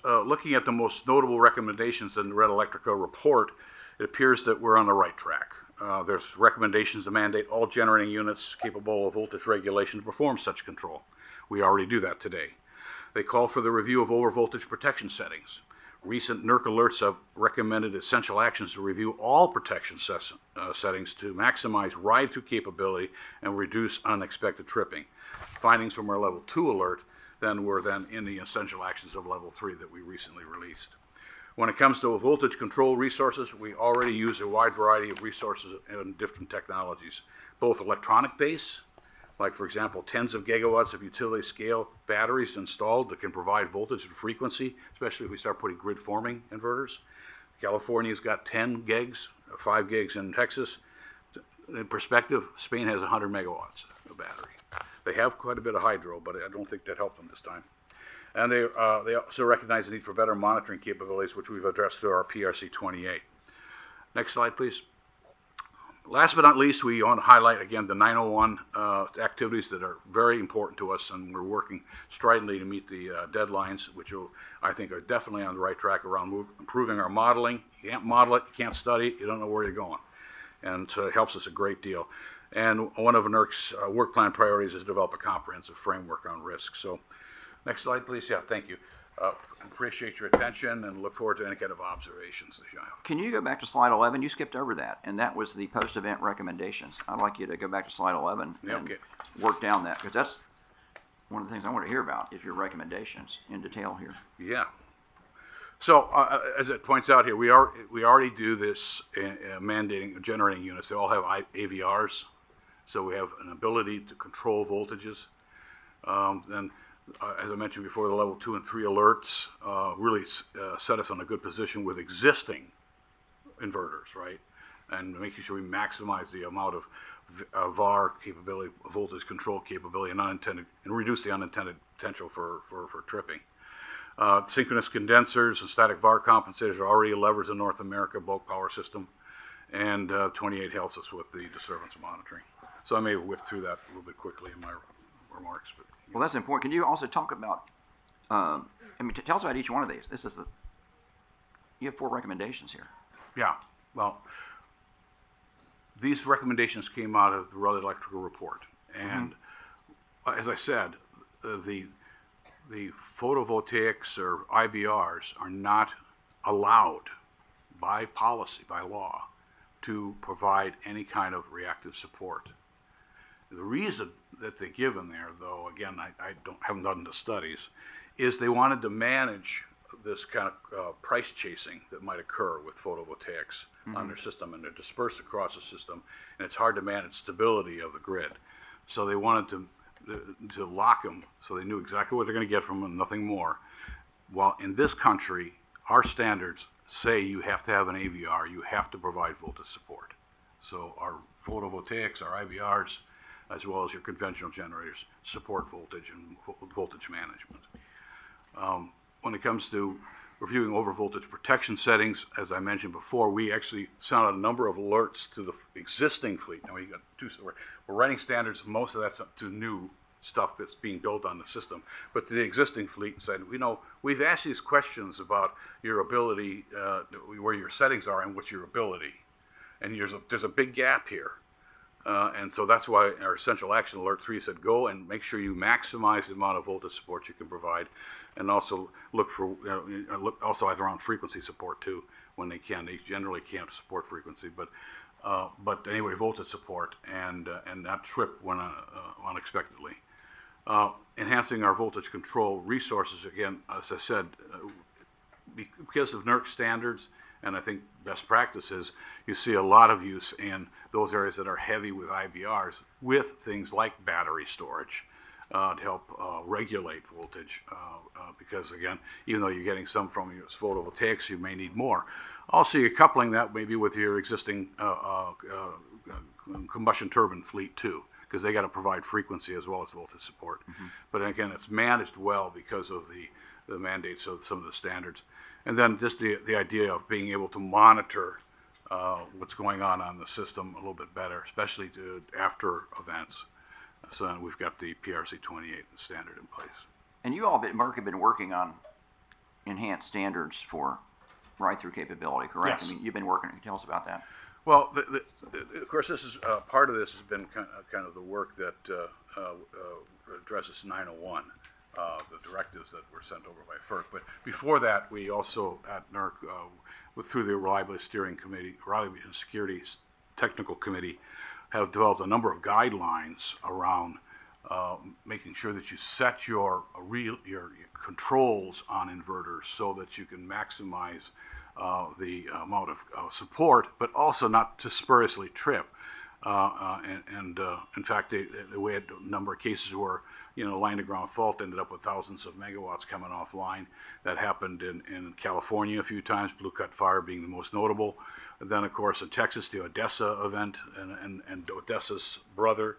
Looking at the most notable recommendations in the Red Electrica report, it appears that we're on the right track. There's recommendations to mandate all generating units capable of voltage regulation to perform such control. We already do that today. They call for the review of overvoltage protection settings. Recent NERC alerts have recommended essential actions to review all protection settings to maximize ride-through capability and reduce unexpected tripping. Findings from our level 2 alert were in the essential actions of level 3 that we recently released. When it comes to voltage control resources, we already use a wide variety of resources and different technologies, both electronic-based, like for example, tens of gigawatts of utility scale batteries installed that can provide voltage and frequency, especially if we start putting grid forming inverters. California's got 10 gigs, 5 gigs in Texas. In perspective, Spain has 100 megawatts of battery. They have quite a bit of hydro, but I don't think that helped them this time. And they also recognize the need for better monitoring capabilities, which we've addressed through our PRC 28. Next slide, please. Last but not least, we want to highlight again the 901 activities that are very important to us, and we're working stridently to meet the deadlines, which I think are definitely on the right track around improving our modeling. You can't model it, you can't study it, you don't know where you're going. And so it helps us a great deal. And one of NERC's work plan priorities is to develop a comprehensive framework on risk. So next slide, please. Yeah, thank you. Appreciate your attention and look forward to any kind of observations that you have. Can you go back to slide 11? You skipped over that, and that was the post-event recommendations. I'd like you to go back to slide 11 and work down that, because that's one of the things I want to hear about is your recommendations in detail here. Yeah. So as it points out here, we already do this mandating generating units. They all have AVRs, so we have an ability to control voltages. As I mentioned before, the level 2 and 3 alerts really set us on a good position with existing inverters, right? And making sure we maximize the amount of VAR capability, voltage control capability, and reduce the unintended potential for tripping. Synchronous condensers and static VAR compensators are already levers in North America, bulk power system, and 28 helps us with the disturbance monitoring. So I may whip through that a little bit quickly in my remarks. But well, that's important. Can you also talk about, tell us about each one of these. You have 4 recommendations here. Yeah, well, these recommendations came out of the Red Electrical report. And as I said, the photovoltaics or IBRs are not allowed by policy, by law, to provide any kind of reactive support. The reason that they give in there, though, again, I haven't done the studies, is they wanted to manage this kind of price chasing that might occur with photovoltaics on their system, and they're dispersed across the system, and it's hard to manage stability of the grid. So they wanted to lock them so they knew exactly what they're going to get from them, nothing more. While in this country, our standards say you have to have an AVR, you have to provide voltage support. So our photovoltaics, our IBRs, as well as your conventional generators, support voltage and voltage management. When it comes to reviewing overvoltage protection settings, as I mentioned before, we actually sent out a number of alerts to the existing fleet. Now we got we're writing standards, most of that's to new stuff that's being built on the system, but to the existing fleet said, we've asked these questions about your ability, where your settings are and what's your ability. And there's a big gap here. And so that's why our Essential Action Alert 3 said, go and make sure you maximize the amount of voltage support you can provide, and also look for, also either around frequency support too, when they can. They generally can't support frequency, but anyway, voltage support and not trip when unexpectedly. Enhancing our voltage control resources, again, as I said, because of NERC standards, and I think best practices, you see a lot of use in those areas that are heavy with IBRs with things like battery storage to help regulate voltage because, again, even though you're getting some from your photovoltaics, you may need more. Also, you're coupling that maybe with your existing combustion turbine fleet too, because they got to provide frequency as well as voltage support. Mm-hmm. But again, it's managed well because of the mandates of some of the standards. And then just the idea of being able to monitor what's going on the system a little bit better, especially after events. So we've got the PRC 28 standard in place. And you all, Merck, have been working on enhanced standards for ride-through capability, correct? Yes. I mean, you've been working. Can you tell us about that? Well, of course, this is part of this has been kind of the work that addresses 901. The directives that were sent over by FERC. But before that, we also at NERC, through the Reliability Steering Committee, Reliability and Security Technical Committee, have developed a number of guidelines around making sure that you set your controls on inverters so that you can maximize the amount of support, but also not to spuriously trip. In fact, we had a number of cases where line to ground fault ended up with thousands of megawatts coming offline. That happened in California a few times, Blue Cut Fire being the most notable. And then, of course, in Texas, the Odessa event and Odessa's brother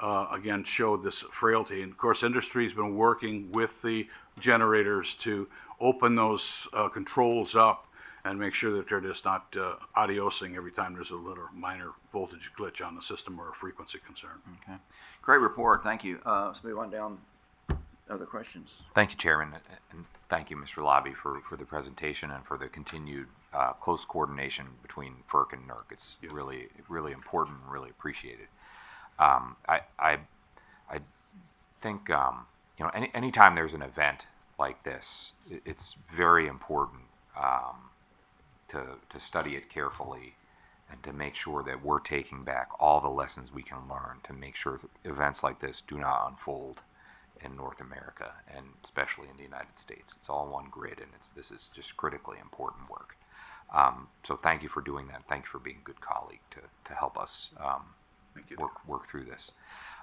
again showed this frailty. And of course, industry has been working with the generators to open those controls up and make sure that they're just not adiosing every time there's a little minor voltage glitch on the system or a frequency concern. Okay. Great report. Thank you. Let's move on down. Other questions? Thank you, Chairman, and thank you, Mr. Lauby, for the presentation and for the continued close coordination between FERC and NERC. It's really, really important and really appreciated. I think anytime there's an event like this, it's very important to study it carefully and to make sure that we're taking back all the lessons we can learn to make sure that events like this do not unfold in North America, and especially in the United States. It's all one grid, and this is just critically important work. So thank you for doing that. Thank you for being a good colleague to help us work through this.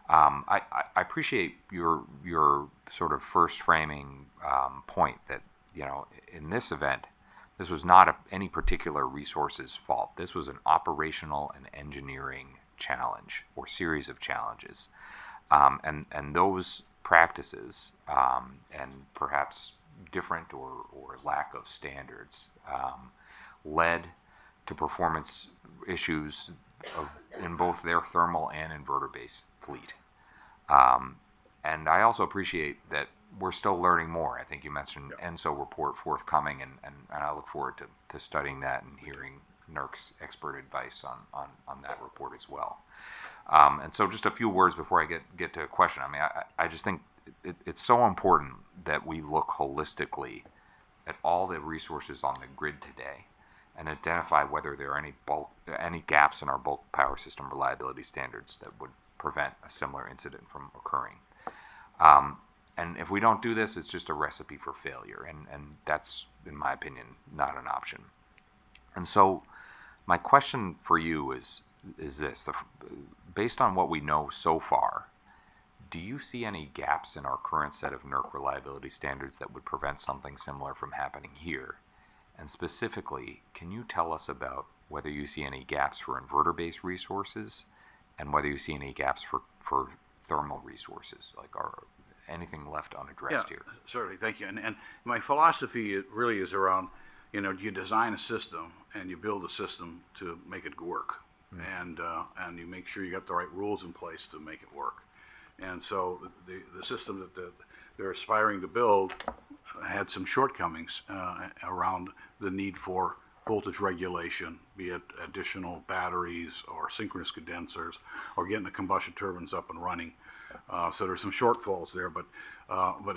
I appreciate your sort of first framing point that, in this event, this was not any particular resource's fault. This was an operational and engineering challenge or series of challenges. And those practices and perhaps different or lack of standards led to performance issues in both their thermal and inverter-based fleet. And I also appreciate that we're still learning more. I think you mentioned ENSO report forthcoming, and I look forward to studying that and hearing NERC's expert advice on that report as well. And so just a few words before I get to a question. I mean, I just think it's so important that we look holistically at all the resources on the grid today and identify whether there are any gaps in our bulk power system reliability standards that would prevent a similar incident from occurring. And if we don't do this, it's just a recipe for failure, and that's, in my opinion, not an option. And so my question for you is this. Based on what we know so far, do you see any gaps in our current set of NERC reliability standards that would prevent something similar from happening here? And specifically, can you tell us about whether you see any gaps for inverter-based resources and whether you see any gaps for thermal resources? Like, are anything left unaddressed here? Certainly, thank you. And my philosophy really is around, you design a system and you build a system to make it work. And you make sure you got the right rules in place to make it work. And so the system that they're aspiring to build had some shortcomings around the need for voltage regulation, be it additional batteries or synchronous condensers or getting the combustion turbines up and running. So there's some shortfalls there, but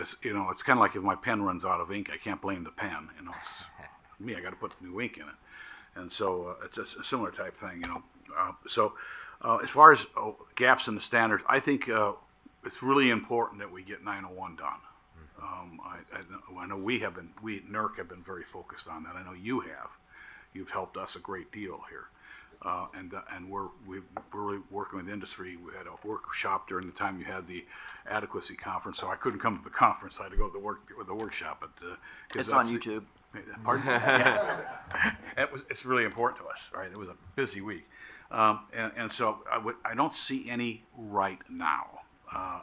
it's it's kind of like if my pen runs out of ink, I can't blame the pen. It's me, I got to put new ink in it, and so it's a similar type thing. As far as gaps in the standards, I think it's really important that we get 901 done. I know we NERC have been very focused on that. I know you have. You've helped us a great deal here. And we're really working with industry. We had a workshop during the time you had the adequacy conference, so I couldn't come to the conference. I had to go to the workshop. But It's on YouTube. Pardon? Yeah. It's really important to us, right? It was a busy week, and so I don't see any right now.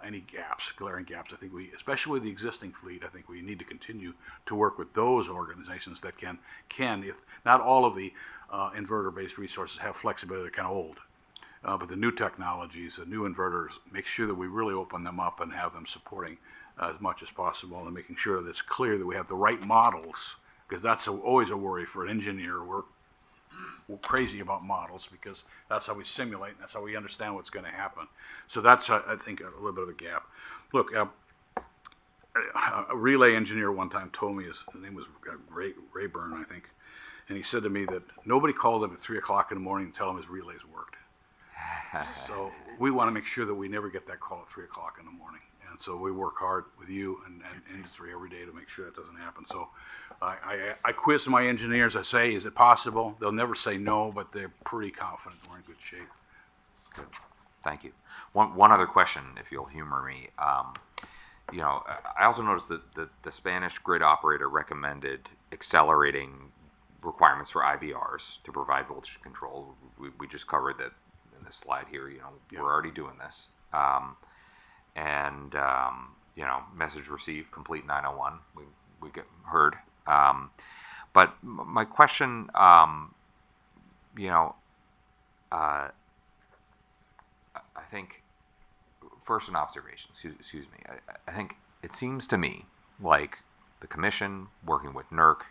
Any gaps, glaring gaps. I think especially with the existing fleet, I think we need to continue to work with those organizations that can, if not all of the inverter-based resources have flexibility, they're kind of old. But the new technologies, the new inverters, make sure that we really open them up and have them supporting as much as possible and making sure that it's clear that we have the right models, because that's always a worry for an engineer. We're crazy about models because that's how we simulate and that's how we understand what's going to happen. So that's, I think, a little bit of a gap. Look, a relay engineer one time told me, his name was Rayburn, I think, and he said to me that nobody called him at 3 o'clock in the morning to tell him his relays worked. So we want to make sure that we never get that call at 3 o'clock in the morning. And so we work hard with you and industry every day to make sure that doesn't happen. So I quiz my engineers. I say, is it possible? They'll never say no, but they're pretty confident we're in good shape. Good. Thank you. One other question, if you'll humor me. I also noticed that the Spanish grid operator recommended accelerating requirements for IBRs to provide voltage control. We just covered that in this slide here. We're already doing this. Message received, complete 901. We get heard. But my question, I think, first an observation, excuse me. I think it seems to me like the commission working with NERC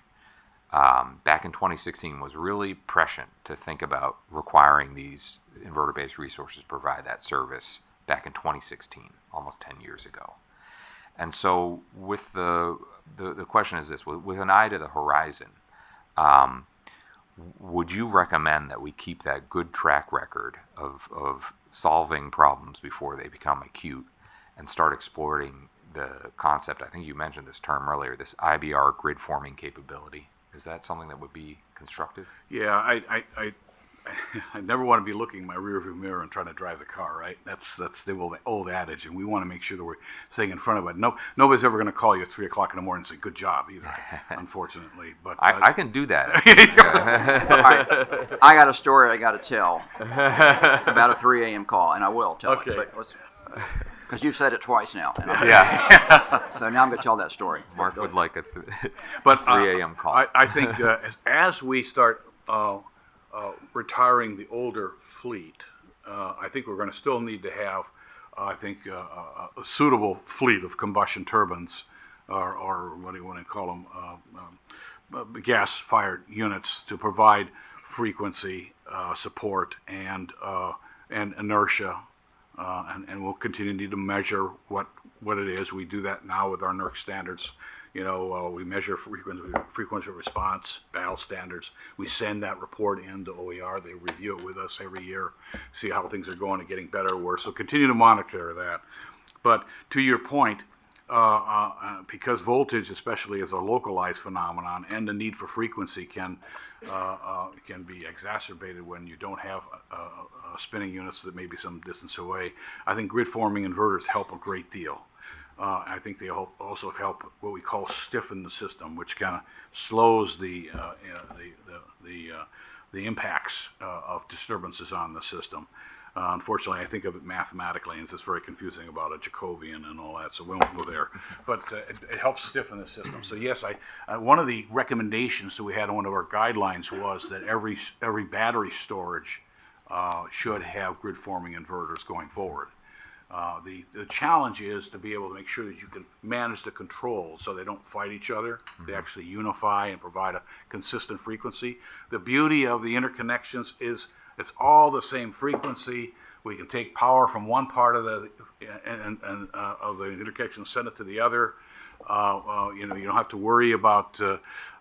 back in 2016 was really prescient to think about requiring these inverter-based resources to provide that service back in 2016, almost 10 years ago. And so with the question is this, with an eye to the horizon, would you recommend that we keep that good track record of solving problems before they become acute and start exploring the concept, I think you mentioned this term earlier, this IBR grid forming capability? Is that something that would be constructive? Yeah, I never want to be looking in my rearview mirror and trying to drive the car, right? That's the old adage, and we want to make sure that we're staying in front of it. Nobody's ever going to call you at 3 o'clock in the morning and say, good job, either, unfortunately. But I can do that. I got a story I got to tell about a 3 a.m. call, and I will tell Okay. it. Because you've said it twice now. Yeah. So now I'm going to tell that story. Mark would like a 3 a.m. call. I think as we start retiring the older fleet, I think we're going to still need to have, a suitable fleet of combustion turbines, or what do you want to call them, gas-fired units to provide frequency support and inertia, and we'll continue to need to measure what it is. We do that now with our NERC standards. We measure frequency response, BAL standards. We send that report into OER. They review it with us every year, see how things are going and getting better or worse. So continue to monitor that. But to your point, because voltage, especially, is a localized phenomenon, and the need for frequency can be exacerbated when you don't have spinning units that may be some distance away. I think grid-forming inverters help a great deal. I think they also help what we call stiffen the system, which kind of slows the impacts of disturbances on the system. Unfortunately, I think of it mathematically, and it's just very confusing about a Jacobian and all that, so we won't go there. But it helps stiffen the system. So yes, one of the recommendations that we had in one of our guidelines was that every battery storage should have grid-forming inverters going forward. The challenge is to be able to make sure that you can manage the controls so they don't fight each other. They actually unify and provide a consistent frequency. The beauty of the interconnections is it's all the same frequency. We can take power from one part of the of the interconnection, send it to the other. You don't have to worry about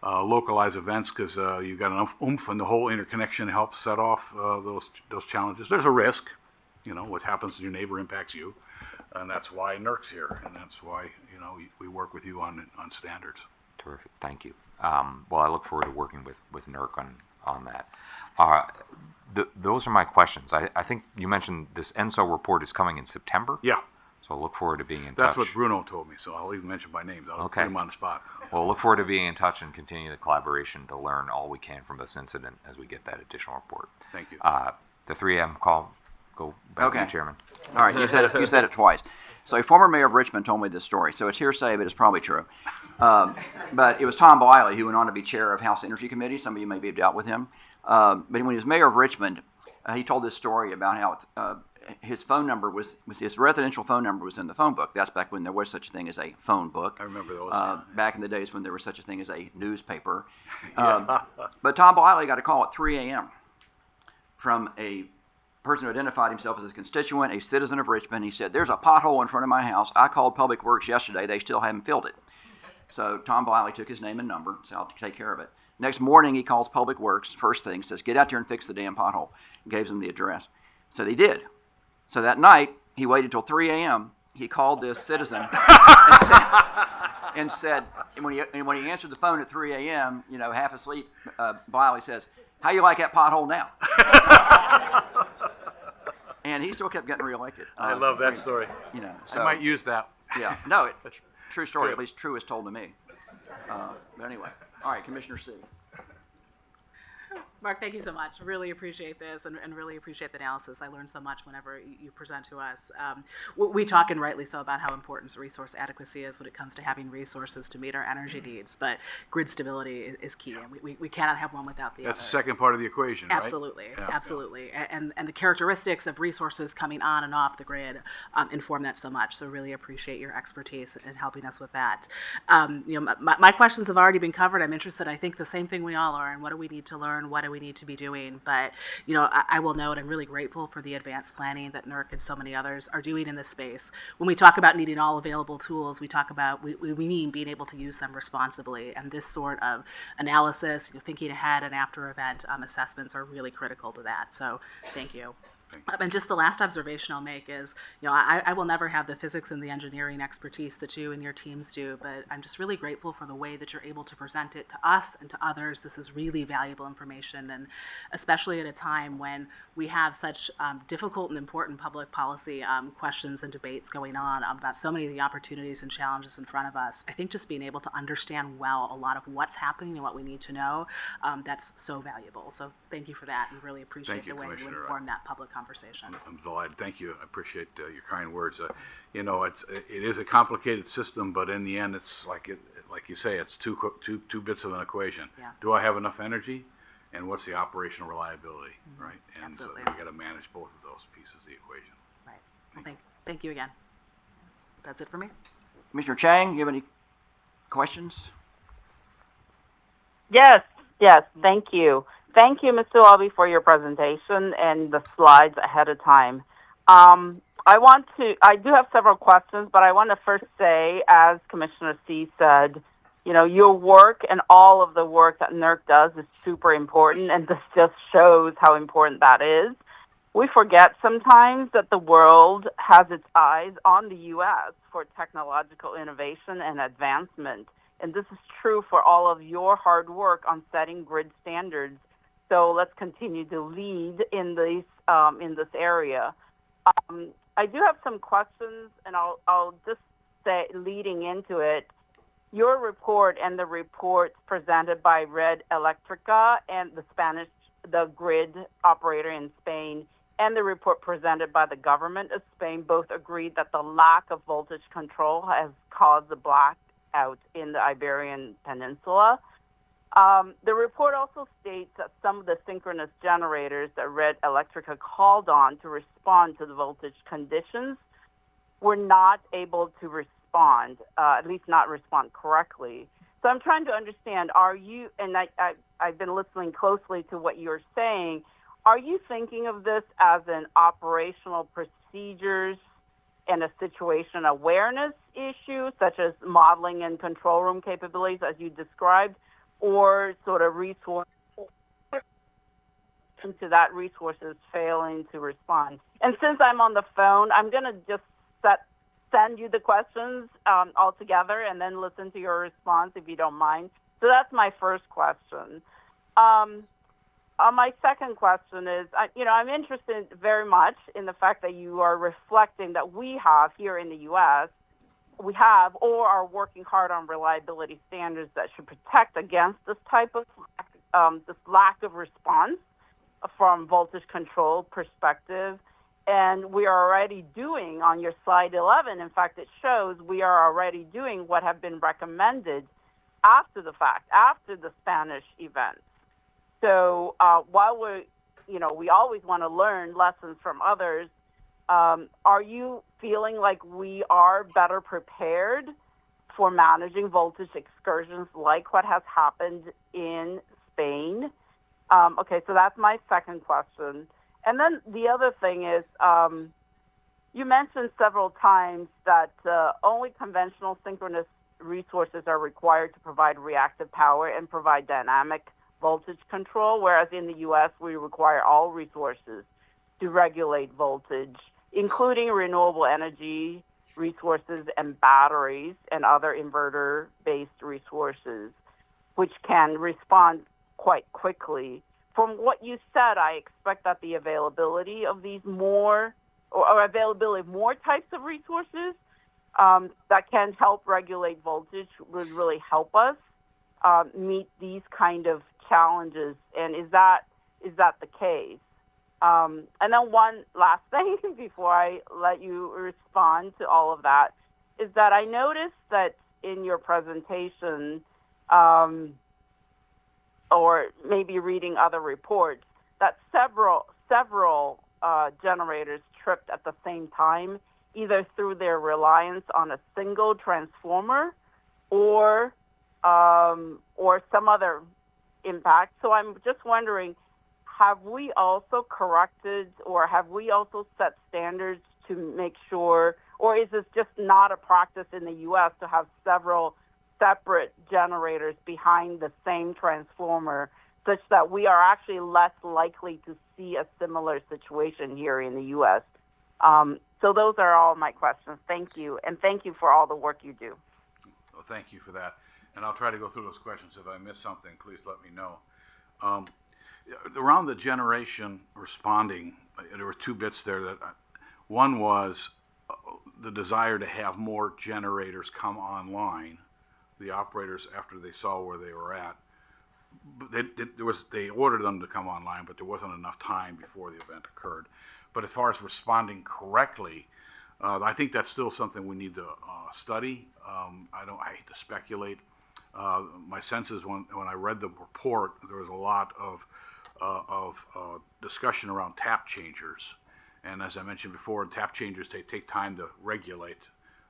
localized events because you've got enough oomph in the whole interconnection to help set off those challenges. There's a risk. What happens to your neighbor impacts you, and that's why NERC's here, and that's why we work with you on standards. Terrific, thank you. Well, I look forward to working with NERC on that. Those are my questions. I think you mentioned this ENSO report is coming in September? Yeah. So I look forward to being in touch. That's what Bruno told me, so I'll even mention by name. I'll put him on the spot. Well, look forward to being in touch and continue the collaboration to learn all we can from this incident as we get that additional report. Thank you. The 3 a.m. call, go back to you, Chairman. All right, you said it twice. So a former mayor of Richmond told me this story. So it's hearsay, but it's probably true. But it was Tom Biley who went on to be chair of House Energy Committee. Some of you maybe have dealt with him. But when he was mayor of Richmond, he told this story about how his phone number was his residential phone number was in the phone book. That's back when there was such a thing as a phone book. I remember those. Back in the days when there was such a thing as a newspaper. But Tom Biley got a call at 3 a.m. from a person who identified himself as a constituent, a citizen of Richmond. He said, "There's a pothole in front of my house. I called Public Works yesterday. They still haven't filled it." So Tom Biley took his name and number, so I'll take care of it. Next morning, he calls Public Works, first thing, says, "Get out there and fix the damn pothole." And gives them the address. So they did. So that night, he waited till 3 a.m. He called this citizen and said, and when he answered the phone at 3 a.m., half asleep, Biley says, "How you like that pothole now?" And he still kept getting reelected. I love that story. So, I might use that. Yeah, no, true story. At least true as told to me. But anyway, all right, Commissioner C. Mark, thank you so much. Really appreciate this and really appreciate the analysis. I learn so much whenever you present to us. We talk, and rightly so, about how important resource adequacy is when it comes to having resources to meet our energy needs, but grid stability is key, and we cannot have one without the other. That's the second part of the equation, right? Absolutely, Yeah, absolutely. Yeah. And the characteristics of resources coming on and off the grid inform that so much, so really appreciate your expertise in helping us with that. My questions have already been covered. I'm interested, I think, the same thing we all are, and what do we need to learn, what do we need to be doing? But I will note I'm really grateful for the advanced planning that NERC and so many others are doing in this space. When we talk about needing all available tools, we talk about we mean being able to use them responsibly, and this sort of analysis, thinking ahead and after event assessments are really critical to that. So thank you. And just the last observation I'll make is, I will never have the physics and the engineering expertise that you and your teams do, but I'm just really grateful for the way that you're able to present it to us and to others. This is really valuable information, and especially at a time when we have such difficult and important public policy questions and debates going on about so many of the opportunities and challenges in front of us. I think just being able to understand well a lot of what's happening and what we need to know, that's so valuable. So thank you for that, and really appreciate the way you inform that public conversation. I'm delighted. Thank you. I appreciate your kind words. It is a complicated system, but in the end, it's like you say, it's two bits of an equation. Yeah. Do I have enough energy, and what's the operational reliability, right? And Absolutely. so we got to manage both of those pieces of the equation. Right. Well, thank you again. That's it for me. Commissioner Chang, you have any questions? Yes, thank you. Thank you, Mr. Lauby, for your presentation and the slides ahead of time. I do have several questions, but I want to first say, as Commissioner C said, your work and all of the work that NERC does is super important, and this just shows how important that is. We forget sometimes that the world has its eyes on the U.S. for technological innovation and advancement. And this is true for all of your hard work on setting grid standards. So let's continue to lead in this area. I do have some questions, and I'll just say, leading into it, your report and the reports presented by Red Electrica and the grid operator in Spain, and the report presented by the government of Spain both agreed that the lack of voltage control has caused the blackout in the Iberian Peninsula. The report also states that some of the synchronous generators that Red Electrica called on to respond to the voltage conditions were not able to respond, at least not respond correctly. So I'm trying to understand, are you, and I've been listening closely to what you're saying, are you thinking of this as an operational procedures and a situation awareness issue, such as modeling and control room capabilities, as you described, or sort of resource into that resources failing to respond? And since I'm on the phone, I'm going to just send you the questions all together and then listen to your response if you don't mind. So that's my first question. My second question is, I'm interested very much in the fact that you are reflecting that we have here in the U.S., we have or are working hard on reliability standards that should protect against this type of this lack of response from voltage control perspective. And we are already doing, on your slide 11, in fact, it shows we are already doing what have been recommended after the fact, after the Spanish events. So while we always want to learn lessons from others, are you feeling like we are better prepared for managing voltage excursions like what has happened in Spain? Okay, so that's my second question. And then the other thing is, you mentioned several times that only conventional synchronous resources are required to provide reactive power and provide dynamic voltage control, whereas in the U.S. we require all resources to regulate voltage, including renewable energy resources and batteries and other inverter-based resources, which can respond quite quickly. From what you said, I expect that the availability of these availability of more types of resources that can help regulate voltage would really help us meet these kind of challenges. And is that the case? And then one last thing before I let you respond to all of that is that I noticed that in your presentation, or maybe reading other reports, that several generators tripped at the same time, either through their reliance on a single transformer or some other impact. So I'm just wondering, have we also corrected or have we also set standards to make sure, or is this just not a practice in the U.S. to have several separate generators behind the same transformer, such that we are actually less likely to see a similar situation here in the U.S.? So those are all my questions. Thank you, and thank you for all the work you do. Well, thank you for that. And I'll try to go through those questions. If I miss something, please let me know. Around the generation responding, there were two bits there. One was the desire to have more generators come online, the operators, after they saw where they were at. They ordered them to come online, but there wasn't enough time before the event occurred. But as far as responding correctly, I think that's still something we need to study. I hate to speculate. My sense is when I read the report, there was a lot of discussion around tap changers. And as I mentioned before, tap changers take time to regulate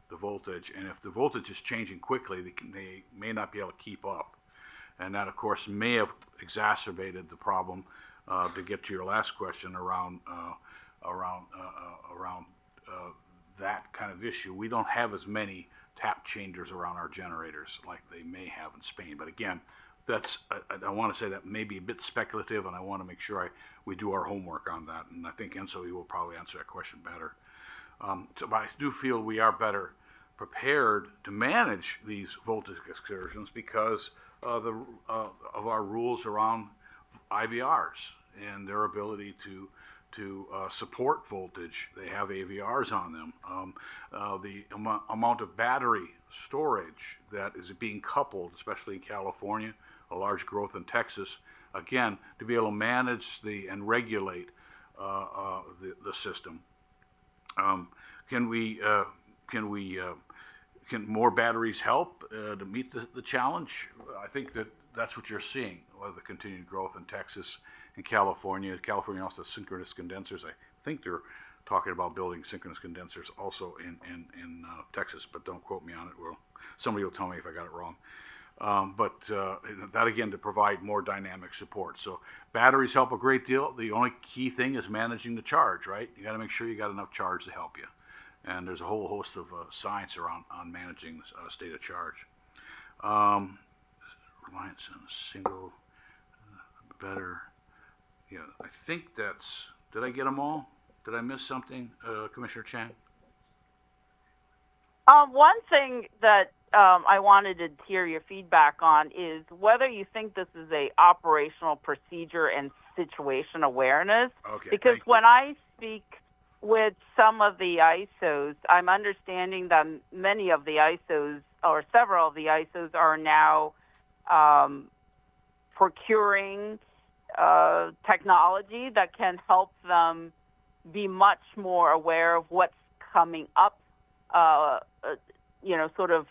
the voltage. And if the voltage is changing quickly, they may not be able to keep up. And that, of course, may have exacerbated the problem. To get to your last question around that kind of issue, we don't have as many tap changers around our generators like they may have in Spain. But again, that's, I want to say that may be a bit speculative, and I want to make sure we do our homework on that, and I think Enzo will probably answer that question better. But I do feel we are better prepared to manage these voltage excursions because of our rules around IBRs and their ability to support voltage. They have AVRs on them. The amount of battery storage that is being coupled, especially in California, a large growth in Texas, again, to be able to manage and regulate the system. Can more batteries help to meet the challenge? I think that's what you're seeing with the continued growth in Texas and California. California also has synchronous condensers. I think they're talking about building synchronous condensers also in Texas, but don't quote me on it. Well, somebody will tell me if I got it wrong. But that again to provide more dynamic support. So batteries help a great deal. The only key thing is managing the charge, right? You got to make sure you got enough charge to help you. And there's a whole host of science around on managing state of charge. Reliance on a single better. Yeah, I think that's. Did I get them all? Did I miss something, Commissioner Chang? One thing that I wanted to hear your feedback on is whether you think this is a operational procedure and situation awareness. Okay. Because when I speak with some of the ISOs, I'm understanding that many of the ISOs, or several of the ISOs, are now procuring technology that can help them be much more aware of what's coming up, sort of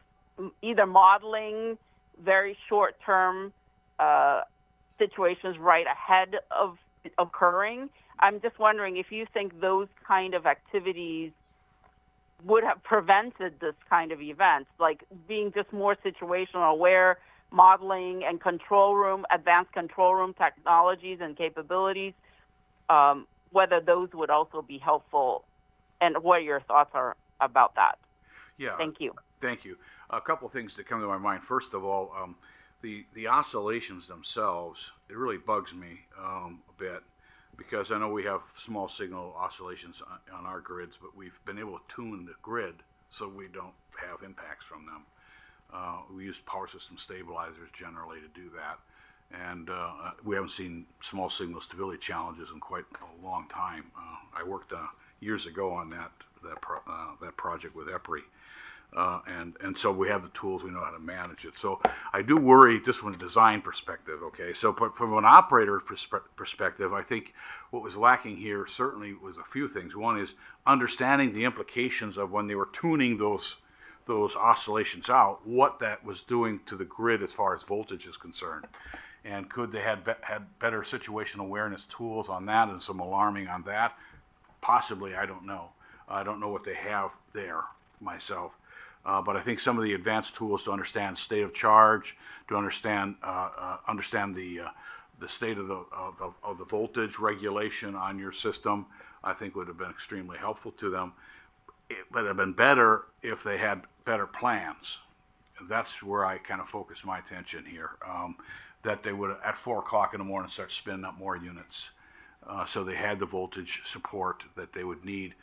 either modeling very short-term situations right ahead of occurring. I'm just wondering if you think those kind of activities would have prevented this kind of event, like being just more situational aware, modeling and advanced control room technologies and capabilities, whether those would also be helpful, and what your thoughts are about that. Yeah. Thank you. Thank you. A couple of things that come to my mind. First of all, the oscillations themselves, it really bugs me a bit, because I know we have small signal oscillations on our grids, but we've been able to tune the grid so we don't have impacts from them. We use power system stabilizers generally to do that, and we haven't seen small signal stability challenges in quite a long time. I worked years ago on that project with EPRI. And so we have the tools, we know how to manage it. So I do worry just from a design perspective, okay? So from an operator perspective, I think what was lacking here certainly was a few things. One is understanding the implications of when they were tuning those oscillations out, what that was doing to the grid as far as voltage is concerned. And could they had better situational awareness tools on that and some alarming on that? Possibly, I don't know. I don't know what they have there myself. But I think some of the advanced tools to understand state of charge, to understand the state of the voltage regulation on your system, I think would have been extremely helpful to them. It would have been better if they had better plans. That's where I kind of focus my attention here. That they would, at 4 o'clock in the morning, start spinning up more units, so they had the voltage support that they would need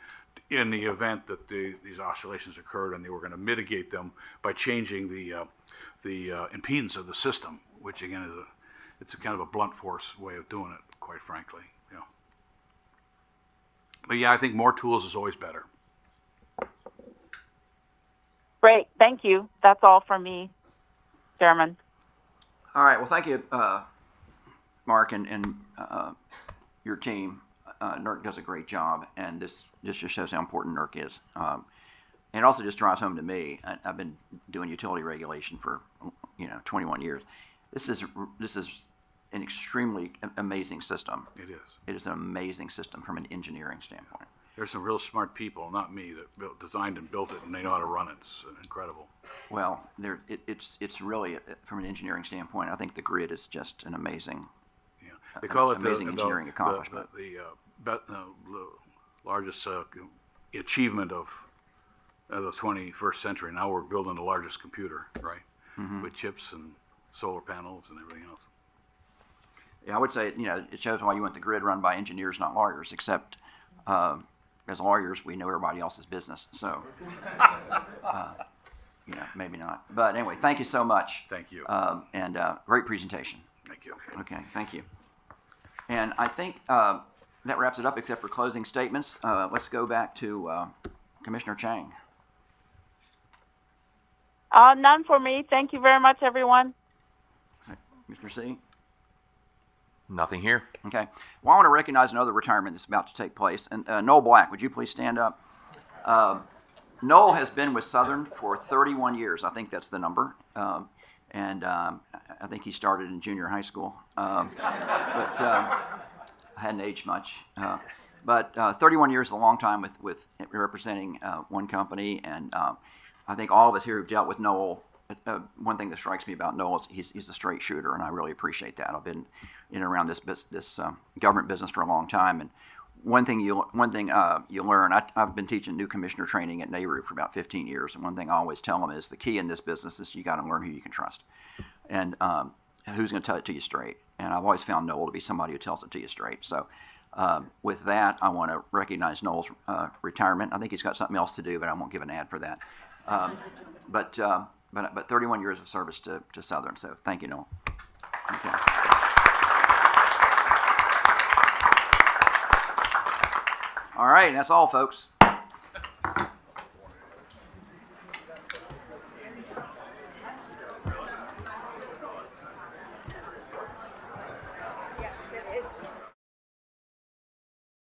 in the event that these oscillations occurred, and they were going to mitigate them by changing the impedance of the system, which again it's a kind of a blunt force way of doing it, quite frankly. You know. But yeah, I think more tools is always better. Great, thank you. That's all from me, Chairman. All right. Well, thank you, Mark, and your team. NERC does a great job, and this just shows how important NERC is. And it also just drives home to me. I've been doing utility regulation for 21 years. This is an extremely amazing system. It is. It is an amazing system from an engineering standpoint. There's some real smart people, not me, that designed and built it, and they know how to run it. It's incredible. Well, it's really, from an engineering standpoint, I think the grid is just an amazing. Yeah, they call it amazing engineering accomplishment. The largest achievement of the 21st century. Now we're building the largest computer, right? Mm-hmm. With chips and solar panels and everything else. Yeah, I would say, it shows why you want the grid run by engineers, not lawyers, except as lawyers, we know everybody else's business. So, maybe not. But anyway, thank you so much. Thank you. And great presentation. Thank you. Okay, thank you. And I think that wraps it up, except for closing statements. Let's go back to Commissioner Chang. None for me. Thank you very much, everyone. Okay. Mr. C? Nothing here. Okay. Well, I want to recognize another retirement that's about to take place. And Noel Black, would you please stand up? Noel has been with Southern for 31 years. I think that's the number. And I think he started in junior high school. But I hadn't aged much. But 31 years is a long time with representing one company. And I think all of us here who've dealt with Noel, one thing that strikes me about Noel is he's a straight shooter, and I really appreciate that. I've been in and around this government business for a long time, and one thing you learn. I've been teaching new commissioner training at NERC for about 15 years, and one thing I always tell them is the key in this business is you got to learn who you can trust, and who's going to tell it to you straight. And I've always found Noel to be somebody who tells it to you straight. So with that, I want to recognize Noel's retirement. I think he's got something else to do, but I won't give an ad for that. But 31 years of service to Southern, so thank you, Noel. Okay. All right, that's all, folks.